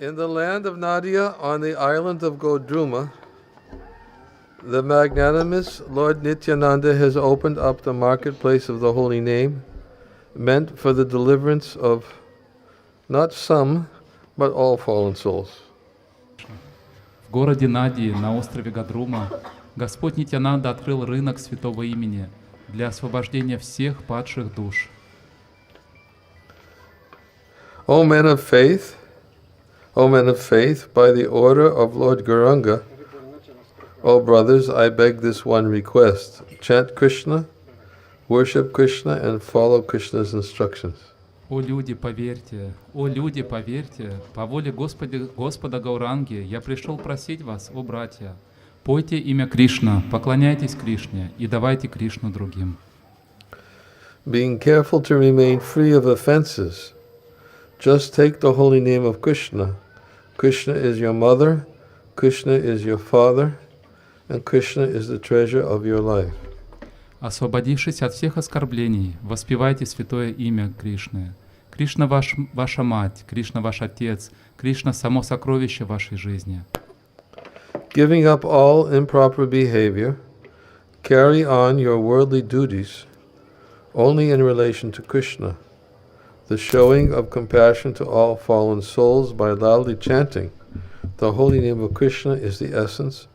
In the land of Nadia, on the island of Godruma, the magnanimous Lord Nityananda has opened up the marketplace of the holy name, meant for the deliverance of not some, but all fallen souls. В городе Надии, на острове Гадрума, Господь Нитьянанда открыл рынок святого имени для освобождения всех падших душ. O men of faith, by the order of Lord Gauranga, O brothers, I beg this one request: chant Krishna, worship Krishna, and follow Krishna's instructions. О люди, поверьте, по воле Господа Гауранги я пришел просить вас, о братья, пойте имя Кришна, поклоняйтесь Кришне и давайте Кришну другим. Being careful to remain free of offenses, just take the holy name of Krishna. Krishna is your mother, Krishna is your father, and Krishna is the treasure of your life. Освободившись от всех оскорблений, воспевайте святое имя Кришны. Кришна ваша мать, Кришна ваш отец, Кришна само сокровище вашей жизни. Giving up all improper behavior, carry on your worldly duties only in relation to Krishna. The showing of compassion to all fallen souls by loudly chanting the holy name of Krishna is the essence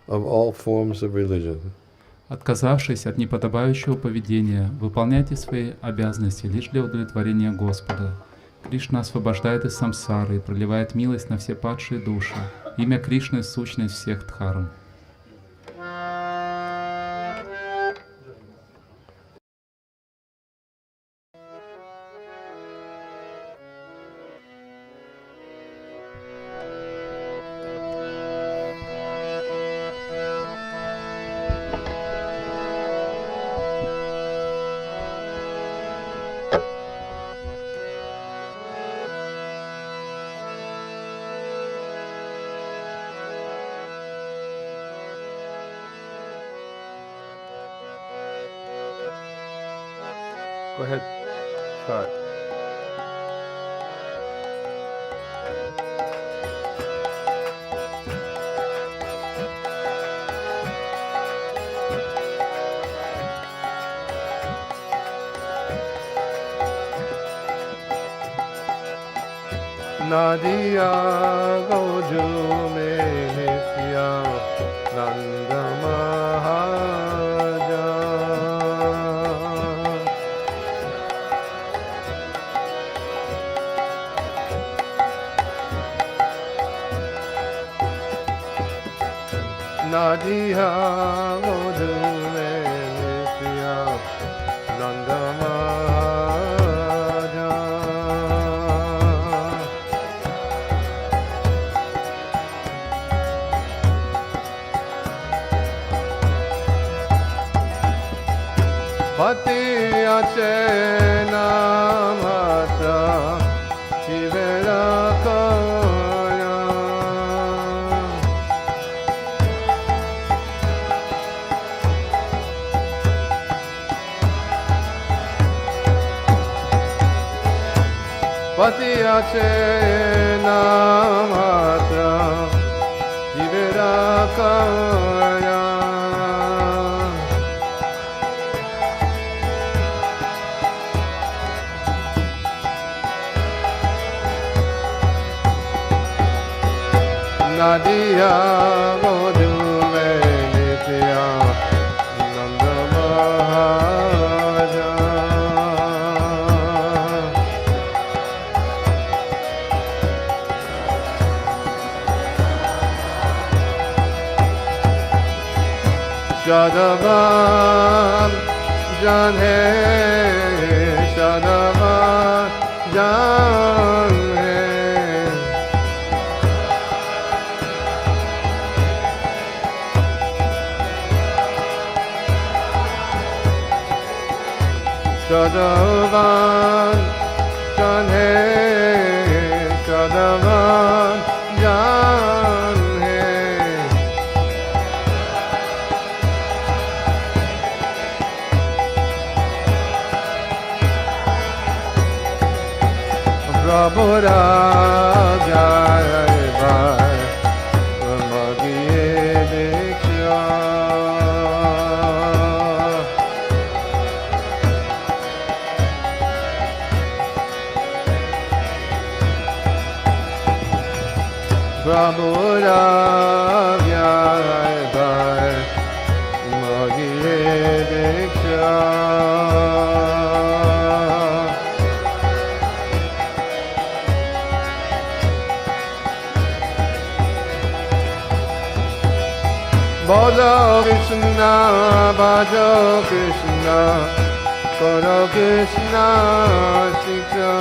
of all forms of religion. Отказавшись от неподобающего поведения, выполняйте свои обязанности лишь для удовлетворения Господа. Кришна освобождает из самсары и проливает милость на все падшие души. Имя Кришны — сущность всех дхарм. Go ahead. Start. Nadia Gojume Nitya Nandamahaja Nadia Gojume Nitya Nandamahaja Pati achena mata shivera kaya Pati achena mata shivera kaya Nadia Gojume Nitya Nandamahaja Shadavan Jan hai Shadavan Jan Shadavan Jan hai Shadavan Jan hai Prabhu Raja prabhu Ravyai Magiye Diksha Bhaja Krishna, Bhaja Krishna, Guru Krishna, Shiksha.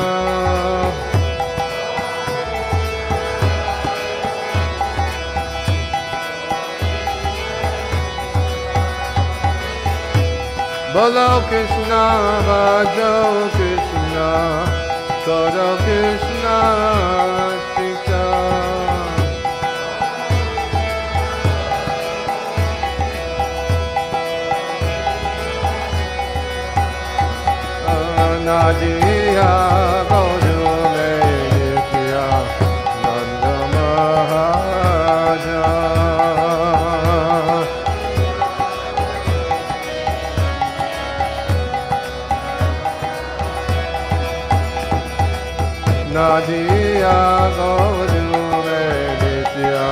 Bhaja Krishna, Bhaja Krishna, Guru Krishna, Shiksha. Nadiya Gaudame Nitya Nanda Mahaja Nadiya Gaudame Nitya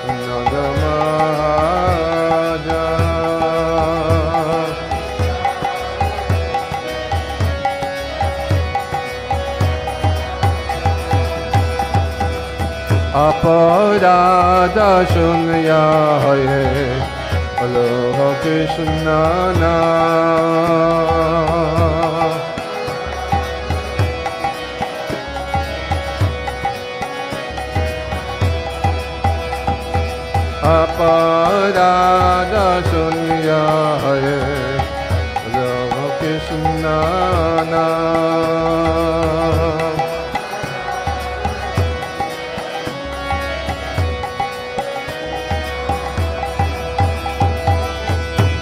Nanda Mahaja Aparada Shunya Hare Aloha Krishna Na Aparada Shunya Hare Aloha Krishna Na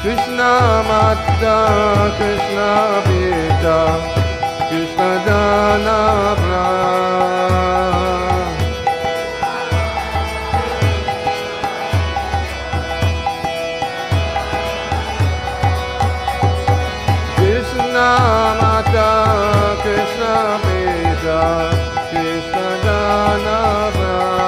Krishna Mata, Krishna Pita, Krishna Dana Pran. Krishna Mata, Krishna Pita, Krishna Dana Pran.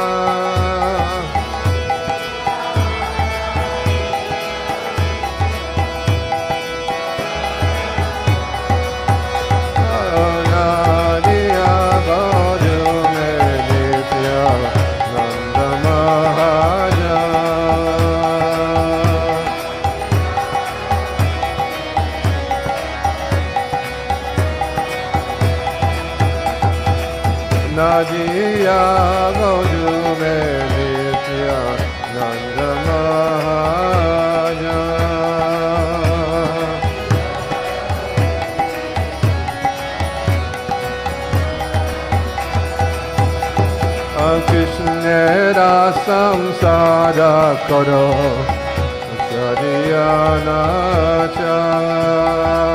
Nadiya Gaudume Nitya Nanda Mahaja Krishna Samsara Karo Sadhyana Cha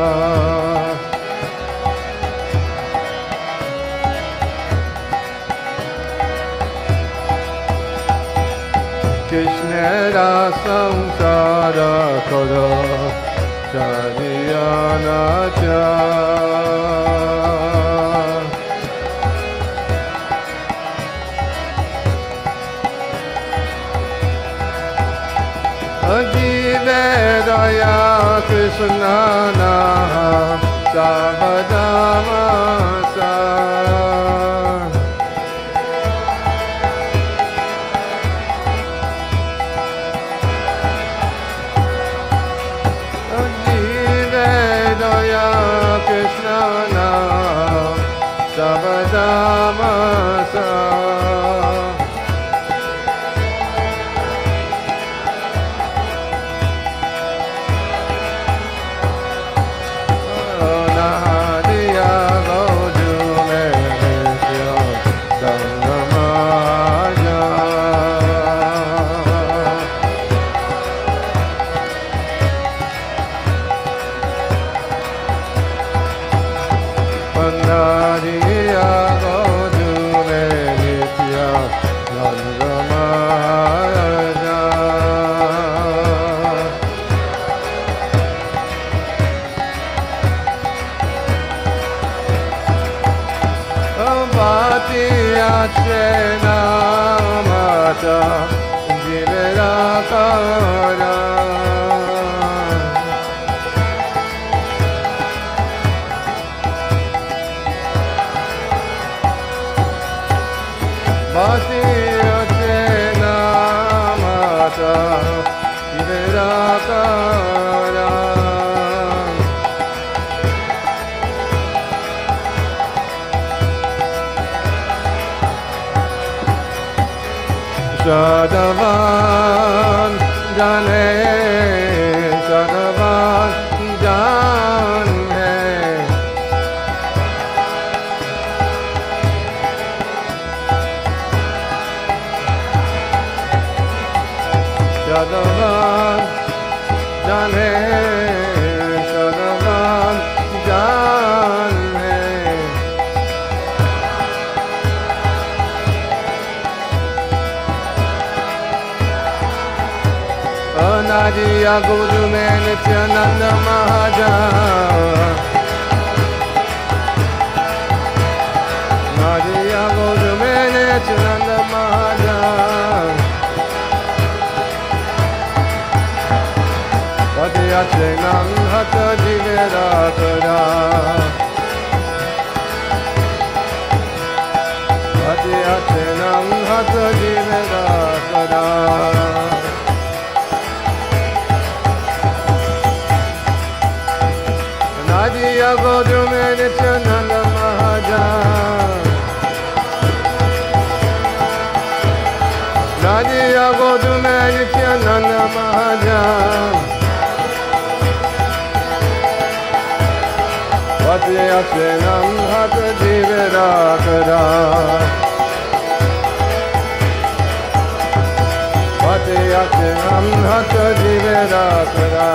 Krishna Samsara Karo Sadhyana Cha Ajivedaya Krishna Naha Sabadamasa Ajivedaya Krishna Naha Sabadamasa Sena mata jiverakara Bhati Achena mata jiverakara Shadavan jane, Shadavan jane. Shadavan jane, Shadavan jane. Nadiya Guru mein Nityananda Mahajan Nadiya Guru mein Nityananda Mahajan Patiya Chenam Hatha Jiverakara Patiya Chenam Hatha Jiverakara Nadiya Guru mein Nityananda Mahajan Nadiya Guru mein Nityananda Mahajan Patiya Chenam Hatha Jiverakara Patiya Chenam Hatha Jiverakara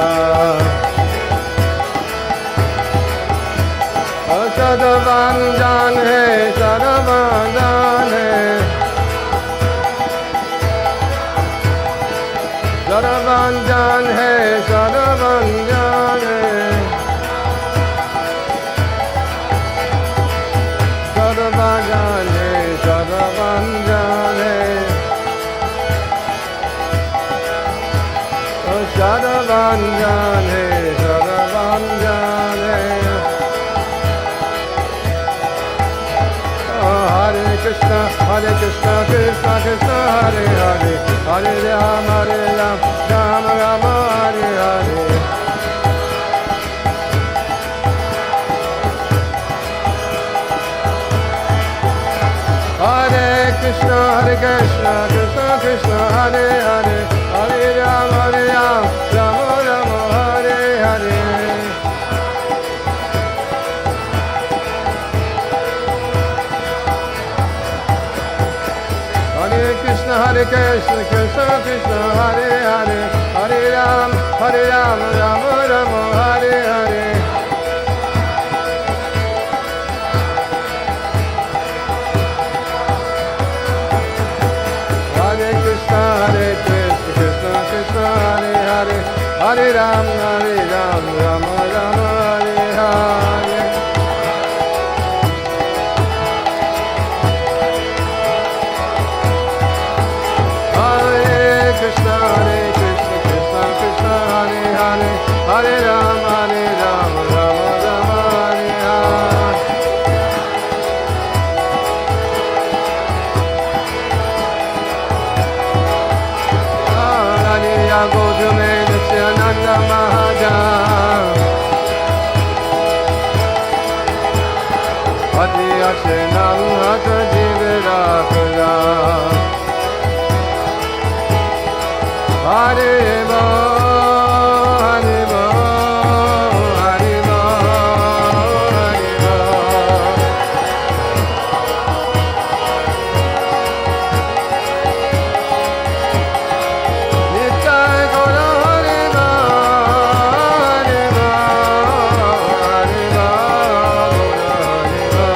Shadavan jan hai, Shadavan jan hai Shadavan jan hai, Shadavan jan hai Shadavan jan hai, Shadavan jan hai Shadavan jan hai, Shadavan jan hai Hare Krishna, Krishna Krishna, Hare Hare, Hare Rama, Rama Rama, Hare Hare. Hare Krishna, Krishna Krishna, Hare Hare, Hare Rama, Rama Rama, Hare Hare. Hare Krishna, Krishna Krishna, Hare Hare, Hare Rama, Rama Rama, Hare Hare. Hare Krishna, Krishna Krishna, Hare Hare, Hare Rama, Rama Rama, Hare Hare. Krishna, Krishna Krishna, Hare Hare, Hare Rama, Rama Rama, Hare Hare. Nadiya Guru mein Nityananda Mahajan Patiya Chenam Hatha Jiverakara Hare Mo, Hare Mo, Hare Mo, Hare Mo. Nitai Gaura Hare Mo, Hare Mo, Hare Mo, Hare Mo.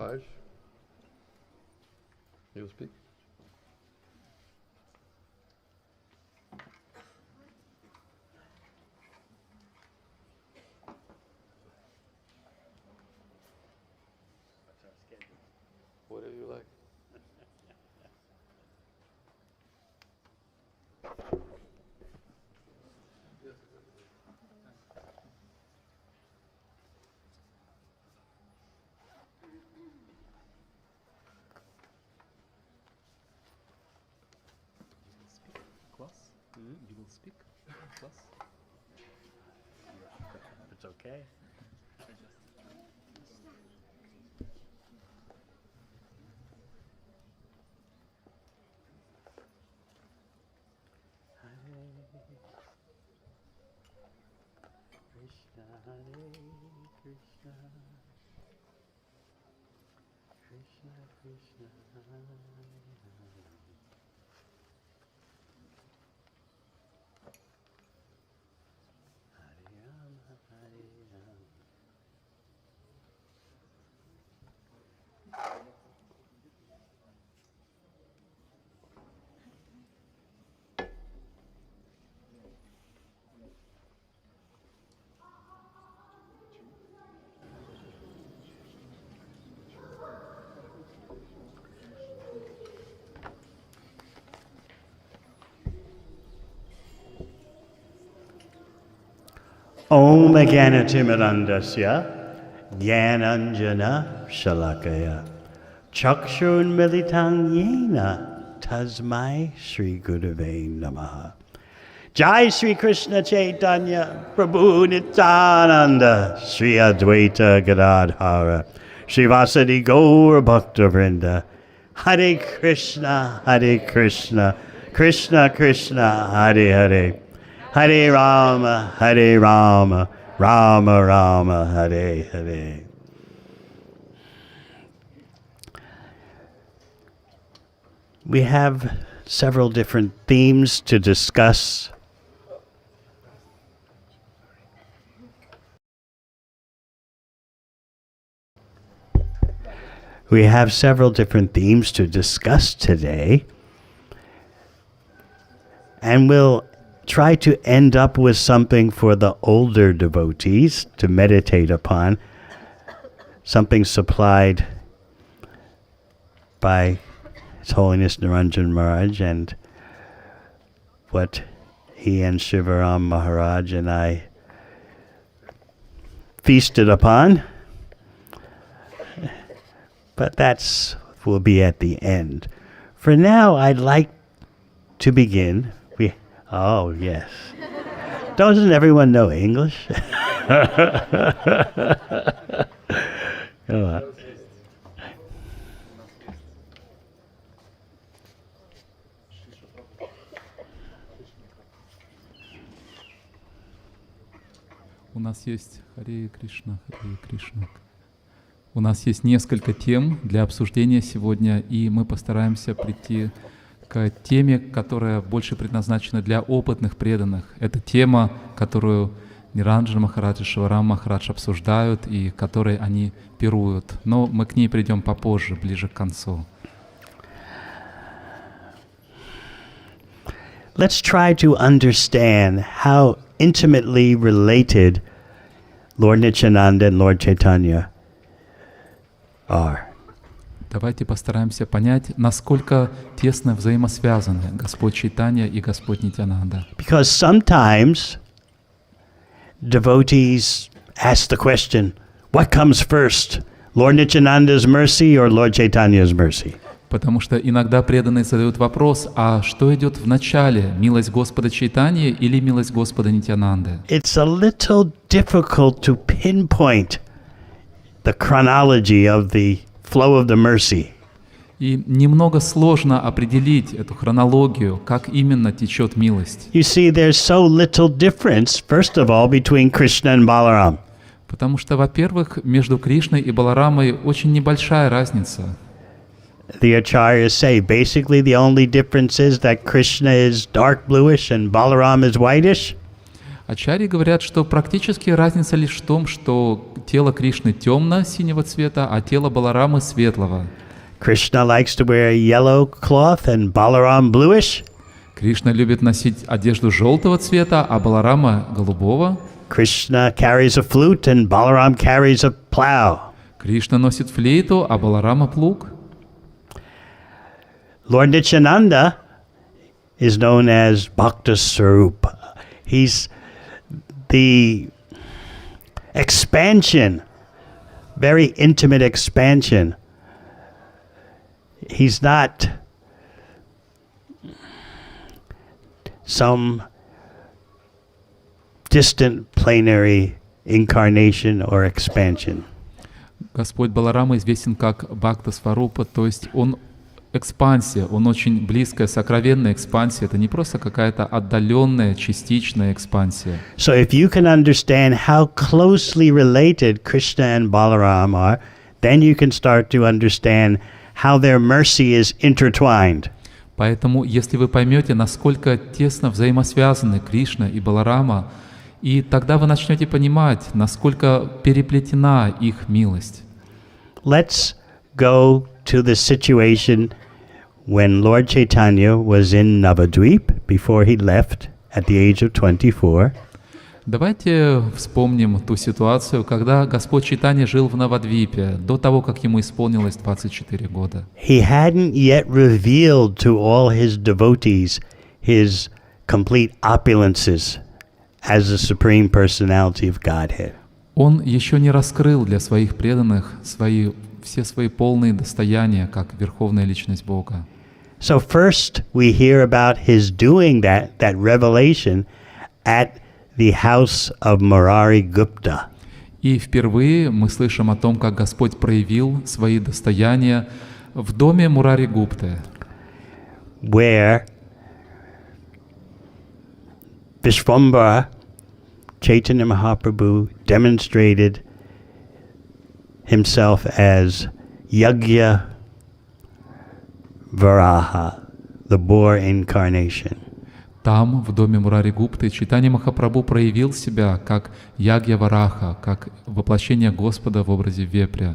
Maharaj, you speak. Whatever you like. You will speak plus? It's okay. Krishna, Hare Krishna, Krishna Krishna, Hare Rama, Hare Rama. Om Gyanatimirandasya Gnananjana Shalakaya Chakshun Militang Yena Tasmai Shri Gurave Namaha. Jai Shri Krishna Chaitanya Prabhu Nityananda Shri Advaita Gadadhara Shri Vasadi Gaur Bhakta Vrinda. Hare Krishna, Krishna Krishna, Hare Hare. Hare Rama, Rama Rama, Hare Hare. We have several different themes to discuss. We have several different themes to discuss today, and we'll try to end up with something for the older devotees to meditate upon, something supplied by His Holiness Niranjana Maharaj, and what he and Shivaram Maharaj and I feasted upon. But that's will be at the end. For now, I'd like to begin. Oh, yes. Doesn't everyone know English? Come on. У нас есть Харе Кришна, Харе Кришна. У нас есть несколько тем для обсуждения сегодня, и мы постараемся прийти к теме, которая больше предназначена для опытных преданных. Это тема, которую Ниранджана Махарадж и Шиварам Махарадж обсуждают и которой они пируют. Но мы к ней придем попозже, ближе к концу. Let's try to understand how intimately related Lord Nityananda and Lord Chaitanya are. Давайте постараемся понять, насколько тесно взаимосвязаны Господь Чайтанья и Господь Нитьянанда. Because sometimes devotees ask the question, what comes first, Lord Nityananda's mercy or Lord Chaitanya's mercy? Потому что иногда преданные задают вопрос, а что идет в начале, милость Господа Чайтаньи или милость Господа Нитьянанды? It's a little difficult to pinpoint the chronology of the flow of the mercy. И немного сложно определить эту хронологию, как именно течет милость. You see, there's so little difference, first of all, between Krishna and Balaram. Потому что, во-первых, между Кришной и Баларамой очень небольшая разница. The acharyas say basically the only difference is that Krishna is dark bluish and Balaram is whitish. Ачарьи говорят, что практически разница лишь в том, что тело Кришны темно-синего цвета, а тело Баларамы светлого. Krishna likes to wear a yellow cloth and Balaram bluish. Кришна любит носить одежду желтого цвета, а Баларама голубого. Krishna carries a flute and Balaram carries a plow. Кришна носит флейту, а Баларама плуг. Lord Nityananda is known as Bhakta Sarup. He's the expansion, very intimate expansion. He's not some distant planetary incarnation or expansion. Господь Баларама известен как Бхакта Сварупа, то есть он экспансия, он очень близкая, сокровенная экспансия. Это не просто какая-то отдаленная, частичная экспансия. So if you can understand how closely related Krishna and Balaram are, then you can start to understand how their mercy is intertwined. Поэтому, если вы поймете, насколько тесно взаимосвязаны Кришна и Баларама, и тогда вы начнете понимать, насколько переплетена их милость. Let's go to the situation when Lord Chaitanya was in Navadvip before he left at the age of 24. Давайте вспомним ту ситуацию, когда Господь Чайтанья жил в Навадвипе, до того, как ему исполнилось 24 года. He hadn't yet revealed to all his devotees his complete opulences as the Supreme Personality of Godhead. Он еще не раскрыл для своих преданных все свои полные достояния, как Верховная Личность Бога. So first we hear about his doing that revelation at the house of Murari Gupta. И впервые мы слышим о том, как Господь проявил свои достояния в доме Мурари Гупты, where Vishvambara Chaitanya Mahaprabhu demonstrated himself as Yagya Varaha, the boar incarnation. Там, в доме Мурари Гупты, Чайтанья Махапрабху проявил себя как Ягья Вараха, как воплощение Господа в образе вепря.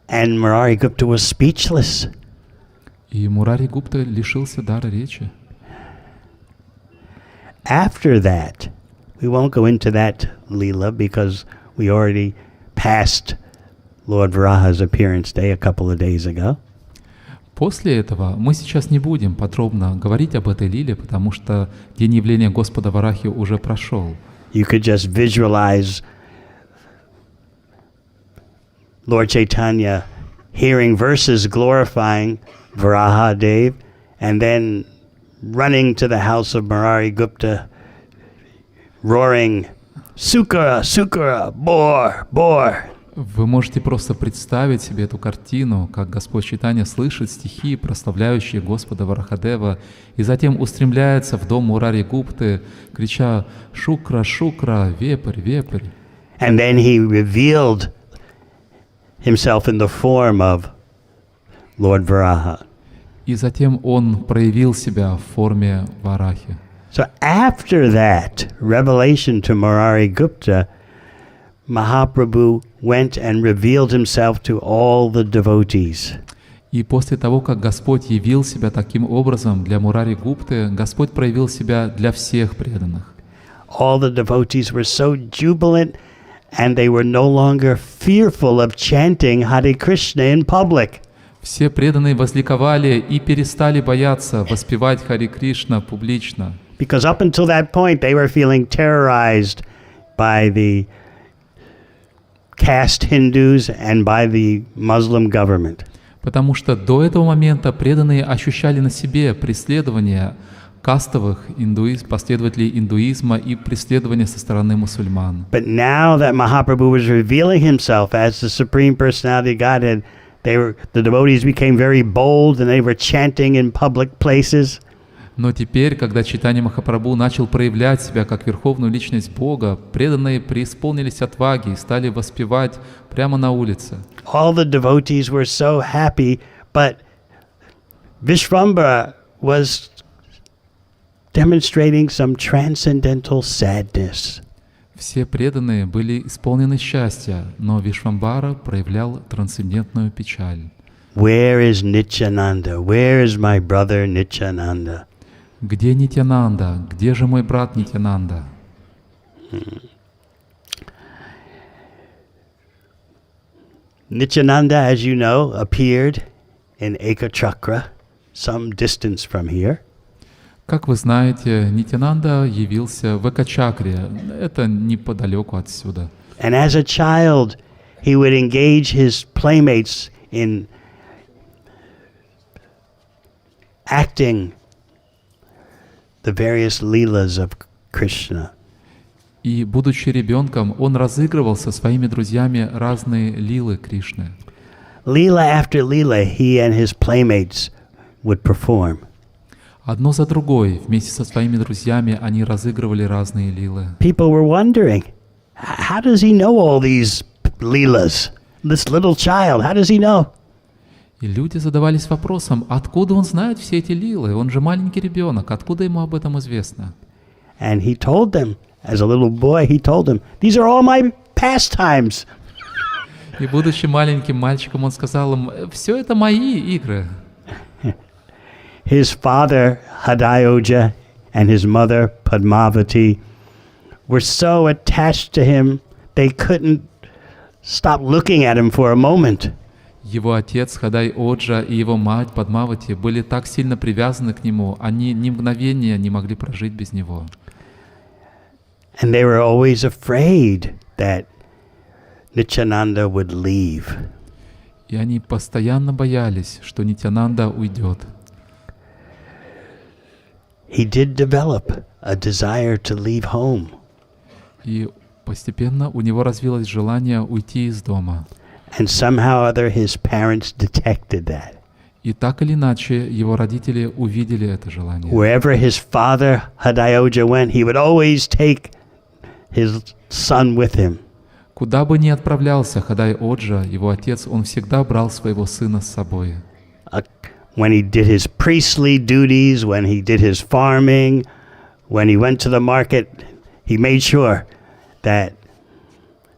And Murari Gupta was speechless. И Мурари Гупта лишился дара речи. After that, we won't go into that Leela because we already passed Lord Varaha's appearance day a couple of days ago. После этого мы сейчас не будем подробно говорить об этой лиле, потому что День явления Господа Варахи уже прошел. You could just visualize Lord Chaitanya hearing verses glorifying Varaha Dev and then running to the house of Murari Gupta roaring, Sukara, Sukara, boar, boar. Вы можете просто представить себе эту картину, как Господь Чайтанья слышит стихи, прославляющие Господа Варахадева, и затем устремляется в дом Мурари Гупты, крича «Шукра, Шукра, вепрь, вепрь». And then he revealed himself in the form of Lord Varaha. И затем он проявил себя в форме Варахи. So after that revelation to Murari Gupta, Mahaprabhu went and revealed himself to all the devotees. И после того, как Господь явил себя таким образом для Мурари Гупты, Господь проявил себя для всех преданных. All the devotees were so jubilant and they were no longer fearful of chanting Hare Krishna in public. Все преданные возликовали и перестали бояться воспевать Харе Кришна публично. Because up until that point they were feeling terrorized by the caste Hindus and by the Muslim government. Потому что до этого момента преданные ощущали на себе преследование кастовых последователей индуизма и преследование со стороны мусульман. But now that Mahaprabhu was revealing himself as the Supreme Personality of Godhead, the devotees became very bold and they were chanting in public places. Но теперь, когда Чайтанья Махапрабху начал проявлять себя как Верховную Личность Бога, преданные преисполнились отваги и стали воспевать прямо на улице. All the devotees were so happy, but Vishvambara was demonstrating some transcendental sadness. Все преданные были исполнены счастья, но Вишвамбара проявлял трансцендентную печаль. Where is Nityananda? Where is my brother Nityananda? Где Нитьянанда? Где же мой брат Нитьянанда? Nityananda, as you know, appeared in Ekachakra, some distance from here. Как вы знаете, Нитьянанда явился в Экачакре, это неподалеку отсюда. And as a child, he would engage his playmates in acting the various leelas of Krishna. И, будучи ребенком, он разыгрывал со своими друзьями разные лилы Кришны. Leela after leela, he and his playmates would perform. Одно за другой, вместе со своими друзьями, они разыгрывали разные лилы. People were wondering, how does he know all these leelas? This little child, how does he know? И люди задавались вопросом, откуда он знает все эти лилы? Он же маленький ребенок, откуда ему об этом известно? And he told them, as a little boy, he told them, these are all my pastimes. И будучи маленьким мальчиком, он сказал им, все это мои игры. His father, Hadayoja, and his mother, Padmavati, were so attached to him, they couldn't stop looking at him for a moment. Его отец Хадай-Оджа и его мать Падмавати были так сильно привязаны к нему, они ни мгновения не могли прожить без него. And they were always afraid that Nityananda would leave. И они постоянно боялись, что Нитьянанда уйдет. He did develop a desire to leave home. И постепенно у него развилось желание уйти из дома. And somehow or other his parents detected that. И так или иначе его родители увидели это желание. Wherever his father, Hadayoja, went, he would always take his son with him. Куда бы ни отправлялся Хадай-Оджа, его отец, он всегда брал своего сына с собой. When he did his priestly duties, when he did his farming, when he went to the market, he made sure that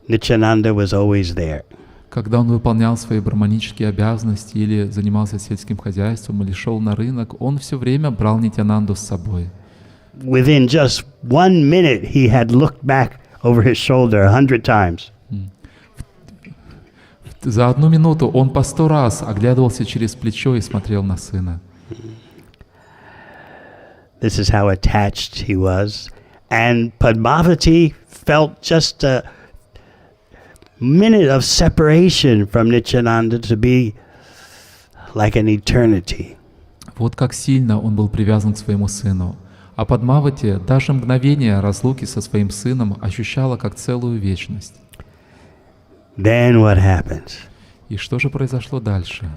Nityananda was always there. Когда он выполнял свои браманические обязанности или занимался сельским хозяйством или шел на рынок, он все время брал Нитьянанду с собой. Within just 1 minute, he had looked back over his shoulder 100 times. За 1 минуту он по 100 раз оглядывался через плечо и смотрел на сына. This is how attached he was. And Padmavati felt just a minute of separation from Nityananda to be like an eternity. Вот как сильно он был привязан к своему сыну. А Падмавати даже мгновение разлуки со своим сыном ощущала как целую вечность. Then what happens? И что же произошло дальше?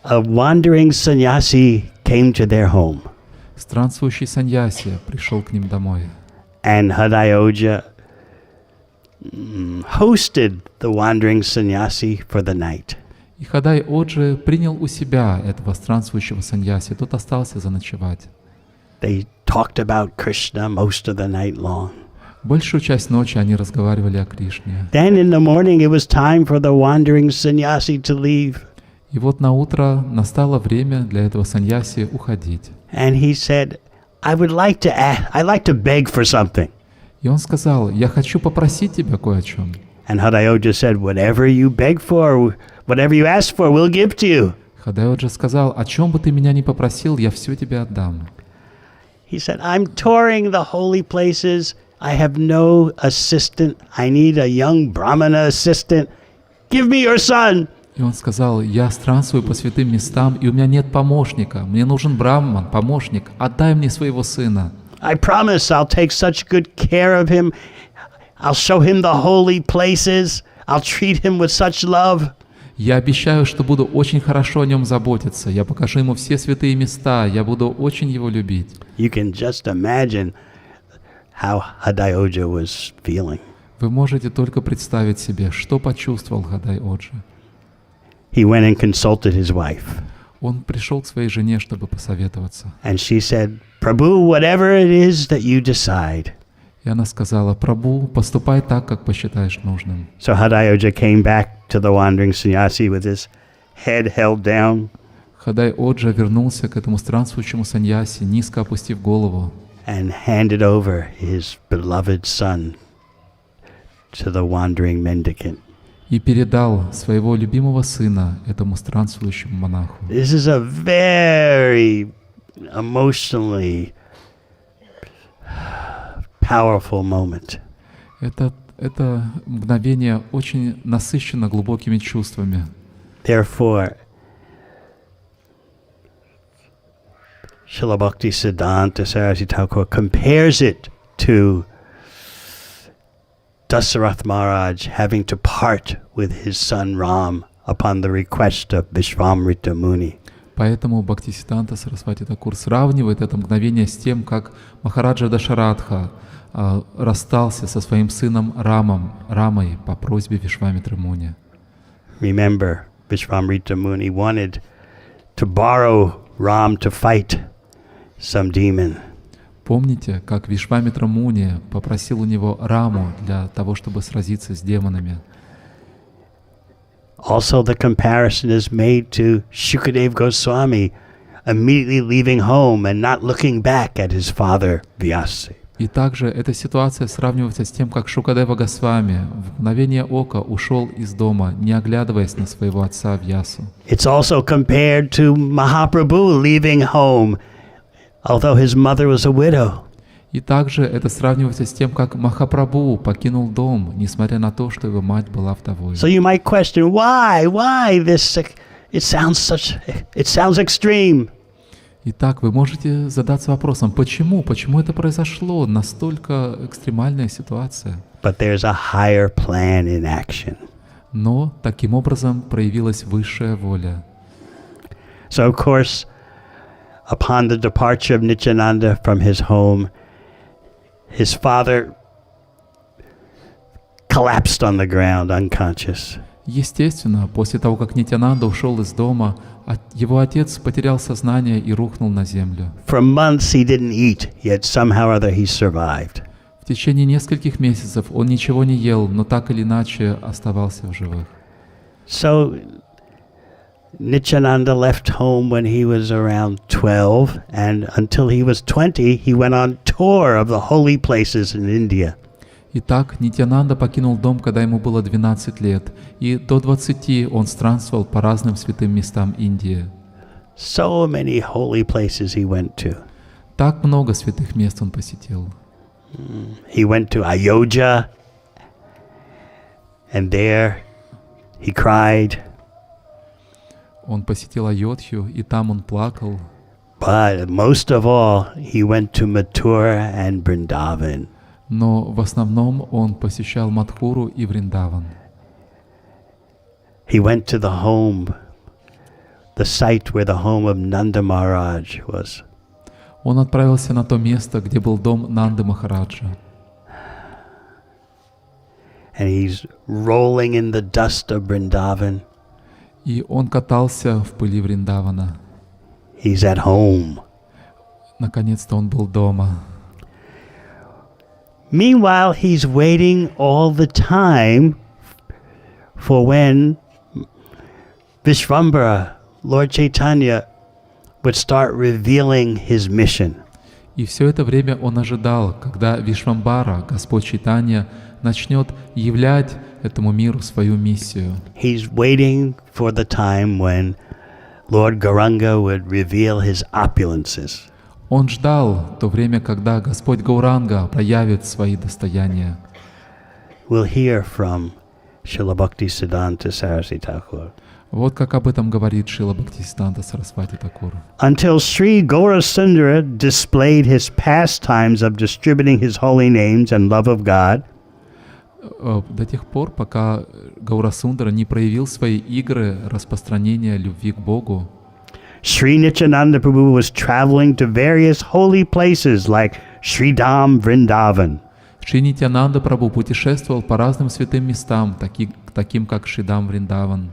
A wandering sannyasi came to their home. Странствующий саньяси пришел к ним домой. And Hadayoja hosted the wandering sannyasi for the night. И Хадай-Оджи принял у себя этого странствующего саньяси, тот остался заночевать. They talked about Krishna most of the night long. Большую часть ночи они разговаривали о Кришне. Then in the morning it was time for the wandering sannyasi to leave. И вот на утро настало время для этого саньяси уходить. And he said, I'd like to beg for something. И он сказал, я хочу попросить тебя кое о чем. And Hadayoja said, whatever you beg for, whatever you ask for, we'll give to you. Хадай-Оджа сказал, о чем бы ты меня ни попросил, я все тебе отдам. He said, I'm touring the holy places. I have no assistant. I need a young Brahmana assistant. Give me your son. И он сказал, я странствую по святым местам, и у меня нет помощника. Мне нужен брамман, помощник. Отдай мне своего сына. I promise I'll take such good care of him. I'll show him the holy places. I'll treat him with such love. Я обещаю, что буду очень хорошо о нем заботиться. Я покажу ему все святые места. Я буду очень его любить. You can just imagine how Hadayoja was feeling. Вы можете только представить себе, что почувствовал Хадай-Оджа. He went and consulted his wife. Он пришел к своей жене, чтобы посоветоваться. And she said, Prabhu, whatever it is that you decide. И она сказала: «Прабху, поступай так, как посчитаешь нужным». So Hadayoja came back to the wandering sannyasi with his head held down. Хадай Оджа вернулся к этому странствующему саньяси, низко опустив голову, And handed over his beloved son to the wandering mendicant. и передал своего любимого сына этому странствующему монаху. This is a very emotionally powerful moment. Это мгновение очень насыщено глубокими чувствами. Therefore, Srila Bhaktisiddhanta Saraswati Thakur compares it to Dasarath Maharaj having to part with his son Ram upon the request of Vishvamrita Muni. Поэтому Бхактисиддханта Сарасвати Такур сравнивает это мгновение с тем, как Махараджа Дашарадха расстался со своим сыном Рамой по просьбе Вишвамитры Муни. Remember, Vishvamrita Muni wanted to borrow Ram to fight some demon. Помните, как Вишвамитра Муни попросил у него Раму для того, чтобы сразиться с демонами? Also, the comparison is made to Shukadev Goswami immediately leaving home and not looking back at his father Vyasa. И также эта ситуация сравнивается с тем, как Шукадева Госвами в мгновение ока ушел из дома, не оглядываясь на своего отца Вьясу. It's also compared to Mahaprabhu leaving home, although his mother was a widow. И также это сравнивается с тем, как Махапрабху покинул дом, несмотря на то, что его мать была вдовой. So you might question, why this? It sounds extreme. Итак, вы можете задаться вопросом, почему это произошло, настолько экстремальная ситуация. But there's a higher plan in action. Но таким образом проявилась высшая воля. So of course, upon the departure of Nityananda from his home, his father collapsed on the ground, unconscious. Естественно, после того, как Нитьянанда ушел из дома, его отец потерял сознание и рухнул на землю. For months he didn't eat, yet somehow or other he survived. В течение нескольких месяцев он ничего не ел, но так или иначе оставался в живых. So Nityananda left home when he was around 12, and until he was 20, he went on tour of the holy places in India. Итак, Нитьянанда покинул дом, когда ему было 12 лет, и до 20 он странствовал по разным святым местам Индии. So many holy places he went to. Так много святых мест он посетил. He went to Ayodhya, and there he cried. Он посетил Айодхью, и там он плакал. But most of all, he went to Mathura and Vrindavan. Но в основном он посещал Мадхуру и Вриндаван. He went to the home, the site where the home of Nanda Maharaj was. Он отправился на то место, где был дом Нанды Махараджа. And he's rolling in the dust of Vrindavan. И он катался в пыли Вриндавана. He's at home. Наконец-то он был дома. Meanwhile, he's waiting all the time for when Vishvambara, Lord Chaitanya, would start revealing his mission. И все это время он ожидал, когда Вишвамбара, Господь Чайтанья, начнет являть этому миру свою миссию. He's waiting for the time when Lord Gauranga would reveal his opulences. Он ждал то время, когда Господь Гауранга проявит свои достояния. We'll hear from Srila Bhaktisiddhanta Saraswati Thakur. Вот как об этом говорит Шрила Бхактисиддханта Сарасвати Такур. Until Sri Gaurasundara displayed his pastimes of distributing his holy names and love of God, До тех пор, пока Гаурасундара не проявил свои игры распространения любви к Богу, Sri Nityananda Prabhu was traveling to various holy places like Sridham, Vrindavan. Шри Нитьянанда Прабху путешествовал по разным святым местам, таким как Шридам Вриндаван.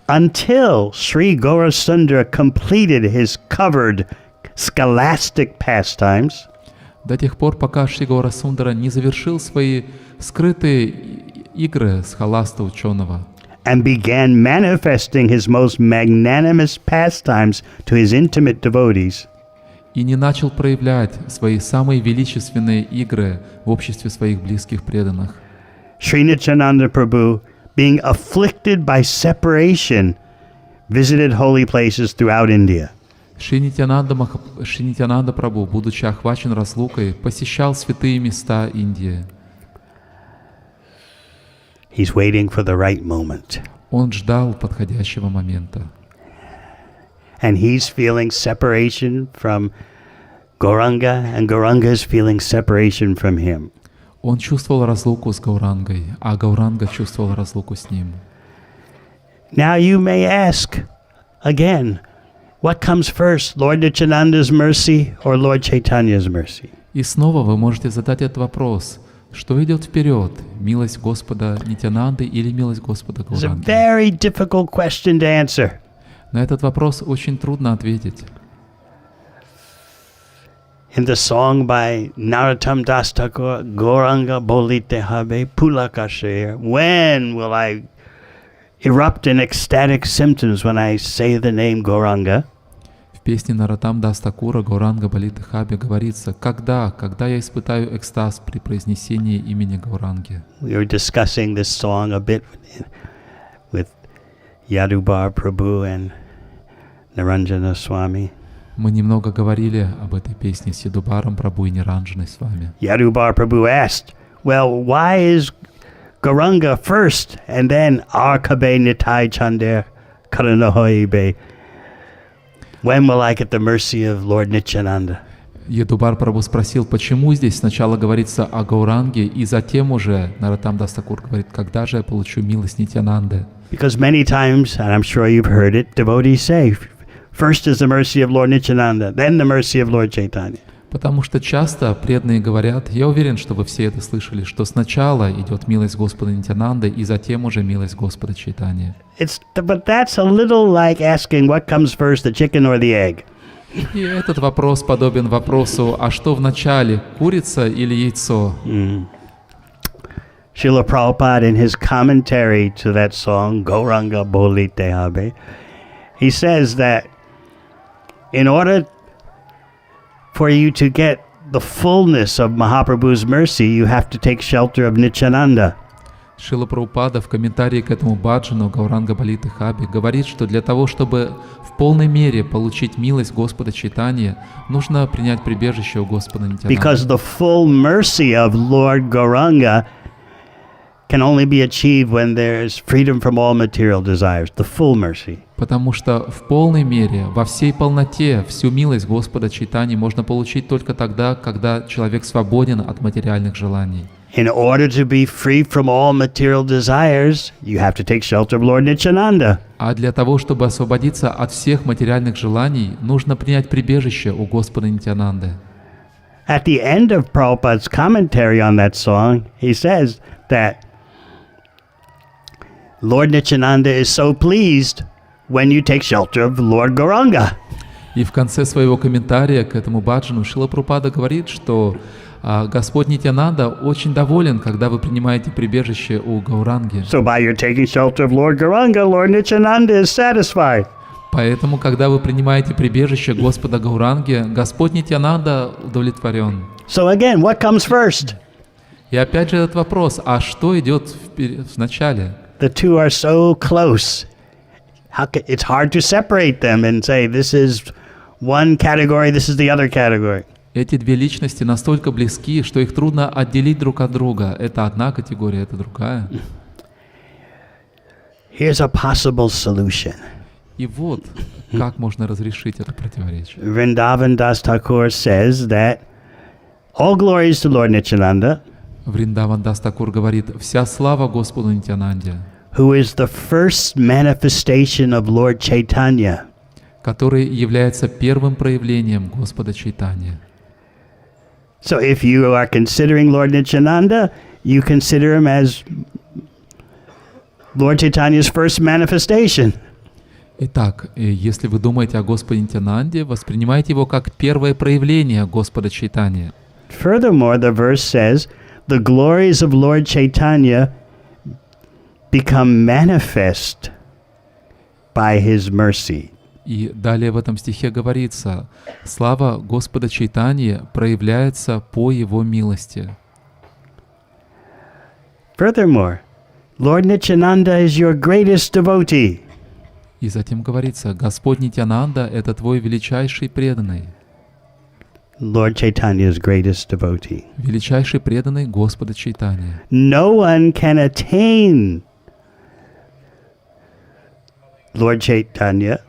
until Sri Gaurasundara completed his covered scholastic pastimes, до тех пор, пока Шри Гаурасундара не завершил свои скрытые игры схоласта ученого and began manifesting his most magnanimous pastimes to his intimate devotees, и не начал проявлять свои самые величественные игры в обществе своих близких преданных. Sri Nityananda Prabhu, being afflicted by separation, visited holy places throughout India. Шри Нитьянанда Прабху, будучи охвачен разлукой, посещал святые места Индии. He's waiting for the right moment. Он ждал подходящего момента. And he's feeling separation from Gauranga, and Gauranga is feeling separation from him. Он чувствовал разлуку с Гаурангой, а Гауранга чувствовал разлуку с ним. Now you may ask again, what comes first, Lord Nityananda's mercy or Lord Chaitanya's mercy? И снова вы можете задать этот вопрос. Что идет вперед? Милость Господа Нитьянанды или милость Господа It's a Гауранги? very difficult question to answer. На этот вопрос очень трудно ответить. In the song by Narottam Das Thakur, Gauranga Bolite Habe Pulakasher, when will I erupt in ecstatic symptoms when I say the name Gauranga? В песне Наротам Дас Такура Гауранга Балиты Хаби говорится, когда я испытаю экстаз при произнесении имени Гауранги. We were discussing this song a bit with Yadubar Prabhu and Niranjana Swami. Мы немного говорили об этой песне с Ядубаром Прабху и Ниранджаной с вами. Yadubar Prabhu asked, well, why is Gauranga first and then Arkabe Nitai Chander Karanahoibe? When will I get the mercy of Lord Nityananda? Ядубар Прабху спросил, почему здесь сначала говорится о Гауранге, и затем уже Наротам Дас Такур говорит, когда же я получу милость Нитьянанды? Because many times, and I'm sure you've heard it, devotees say, first is the mercy of Lord Nityananda, then the mercy of Lord Chaitanya. Потому что часто преданные говорят, я уверен, что вы все это слышали, что сначала идет милость Господа Нитьянанды, и затем уже милость Господа Чайтаньи. But that's a little like asking what comes first, the chicken or the egg. И этот вопрос подобен вопросу, а что в начале, курица или яйцо? Srila Prabhupada, in his commentary to that song, Gauranga Bolite Habe, he says that in order for you to get the fullness of Mahaprabhu's mercy, you have to take shelter of Nityananda. Шрила Прабхупада в комментарии к этому баджану Гауранга Балиты Хаби говорит, что для того, чтобы в полной мере получить милость Господа Чайтаньи, нужно принять прибежище у Господа Нитьянанды. Because the full mercy of Lord Gauranga can only be achieved when there is freedom from all material desires, the full mercy. Потому что в полной мере, во всей полноте, всю милость Господа Чайтаньи можно получить только тогда, когда человек свободен от материальных желаний. In order to be free from all material desires, you have to take shelter of Lord Nityananda. А для того, чтобы освободиться от всех материальных желаний, нужно принять прибежище у Господа Нитьянанды. At the end of Prabhupada's commentary on that song, he says that Lord Nityananda is so pleased when you take shelter of Lord Gauranga. И в конце своего комментария к этому баджану Шрила Прабхупада говорит, что Господь Нитьянанда очень доволен, когда вы принимаете прибежище у Гауранги. So by your taking shelter of Lord Gauranga, Lord Nityananda is satisfied. Поэтому, когда вы принимаете прибежище Господа Гауранги, Господь Нитьянанда удовлетворен. So again, what comes first? И опять же этот вопрос, а что идет в начале? The two are so close. It's hard to separate them and say this is one category, this is the other category. Эти две личности настолько близки, что их трудно отделить друг от друга. Это одна категория, это другая. Here's a possible solution. И вот, как можно разрешить это противоречие. Vrindavan Das Thakur says that all glories to Lord Nityananda, Вриндаван Дас Такур говорит, вся слава Господу Нитьянанде, who is the first manifestation of Lord Chaitanya, который является первым проявлением Господа Чайтаньи. So if you are considering Lord Nityananda, you consider him as Lord Chaitanya's first manifestation. Итак, если вы думаете о Господе Нитьянанде, воспринимайте его как первое проявление Господа Чайтаньи. Furthermore, the verse says, the glories of Lord Chaitanya become manifest by his mercy. И далее в этом стихе говорится: слава Господа Чайтаньи проявляется по его милости. Furthermore, Lord Nityananda is your greatest devotee. И затем говорится: Господь Нитьянанда — это твой величайший преданный. Lord Chaitanya's greatest devotee. Величайший преданный Господа Чайтаньи. No one can attain Lord Chaitanya.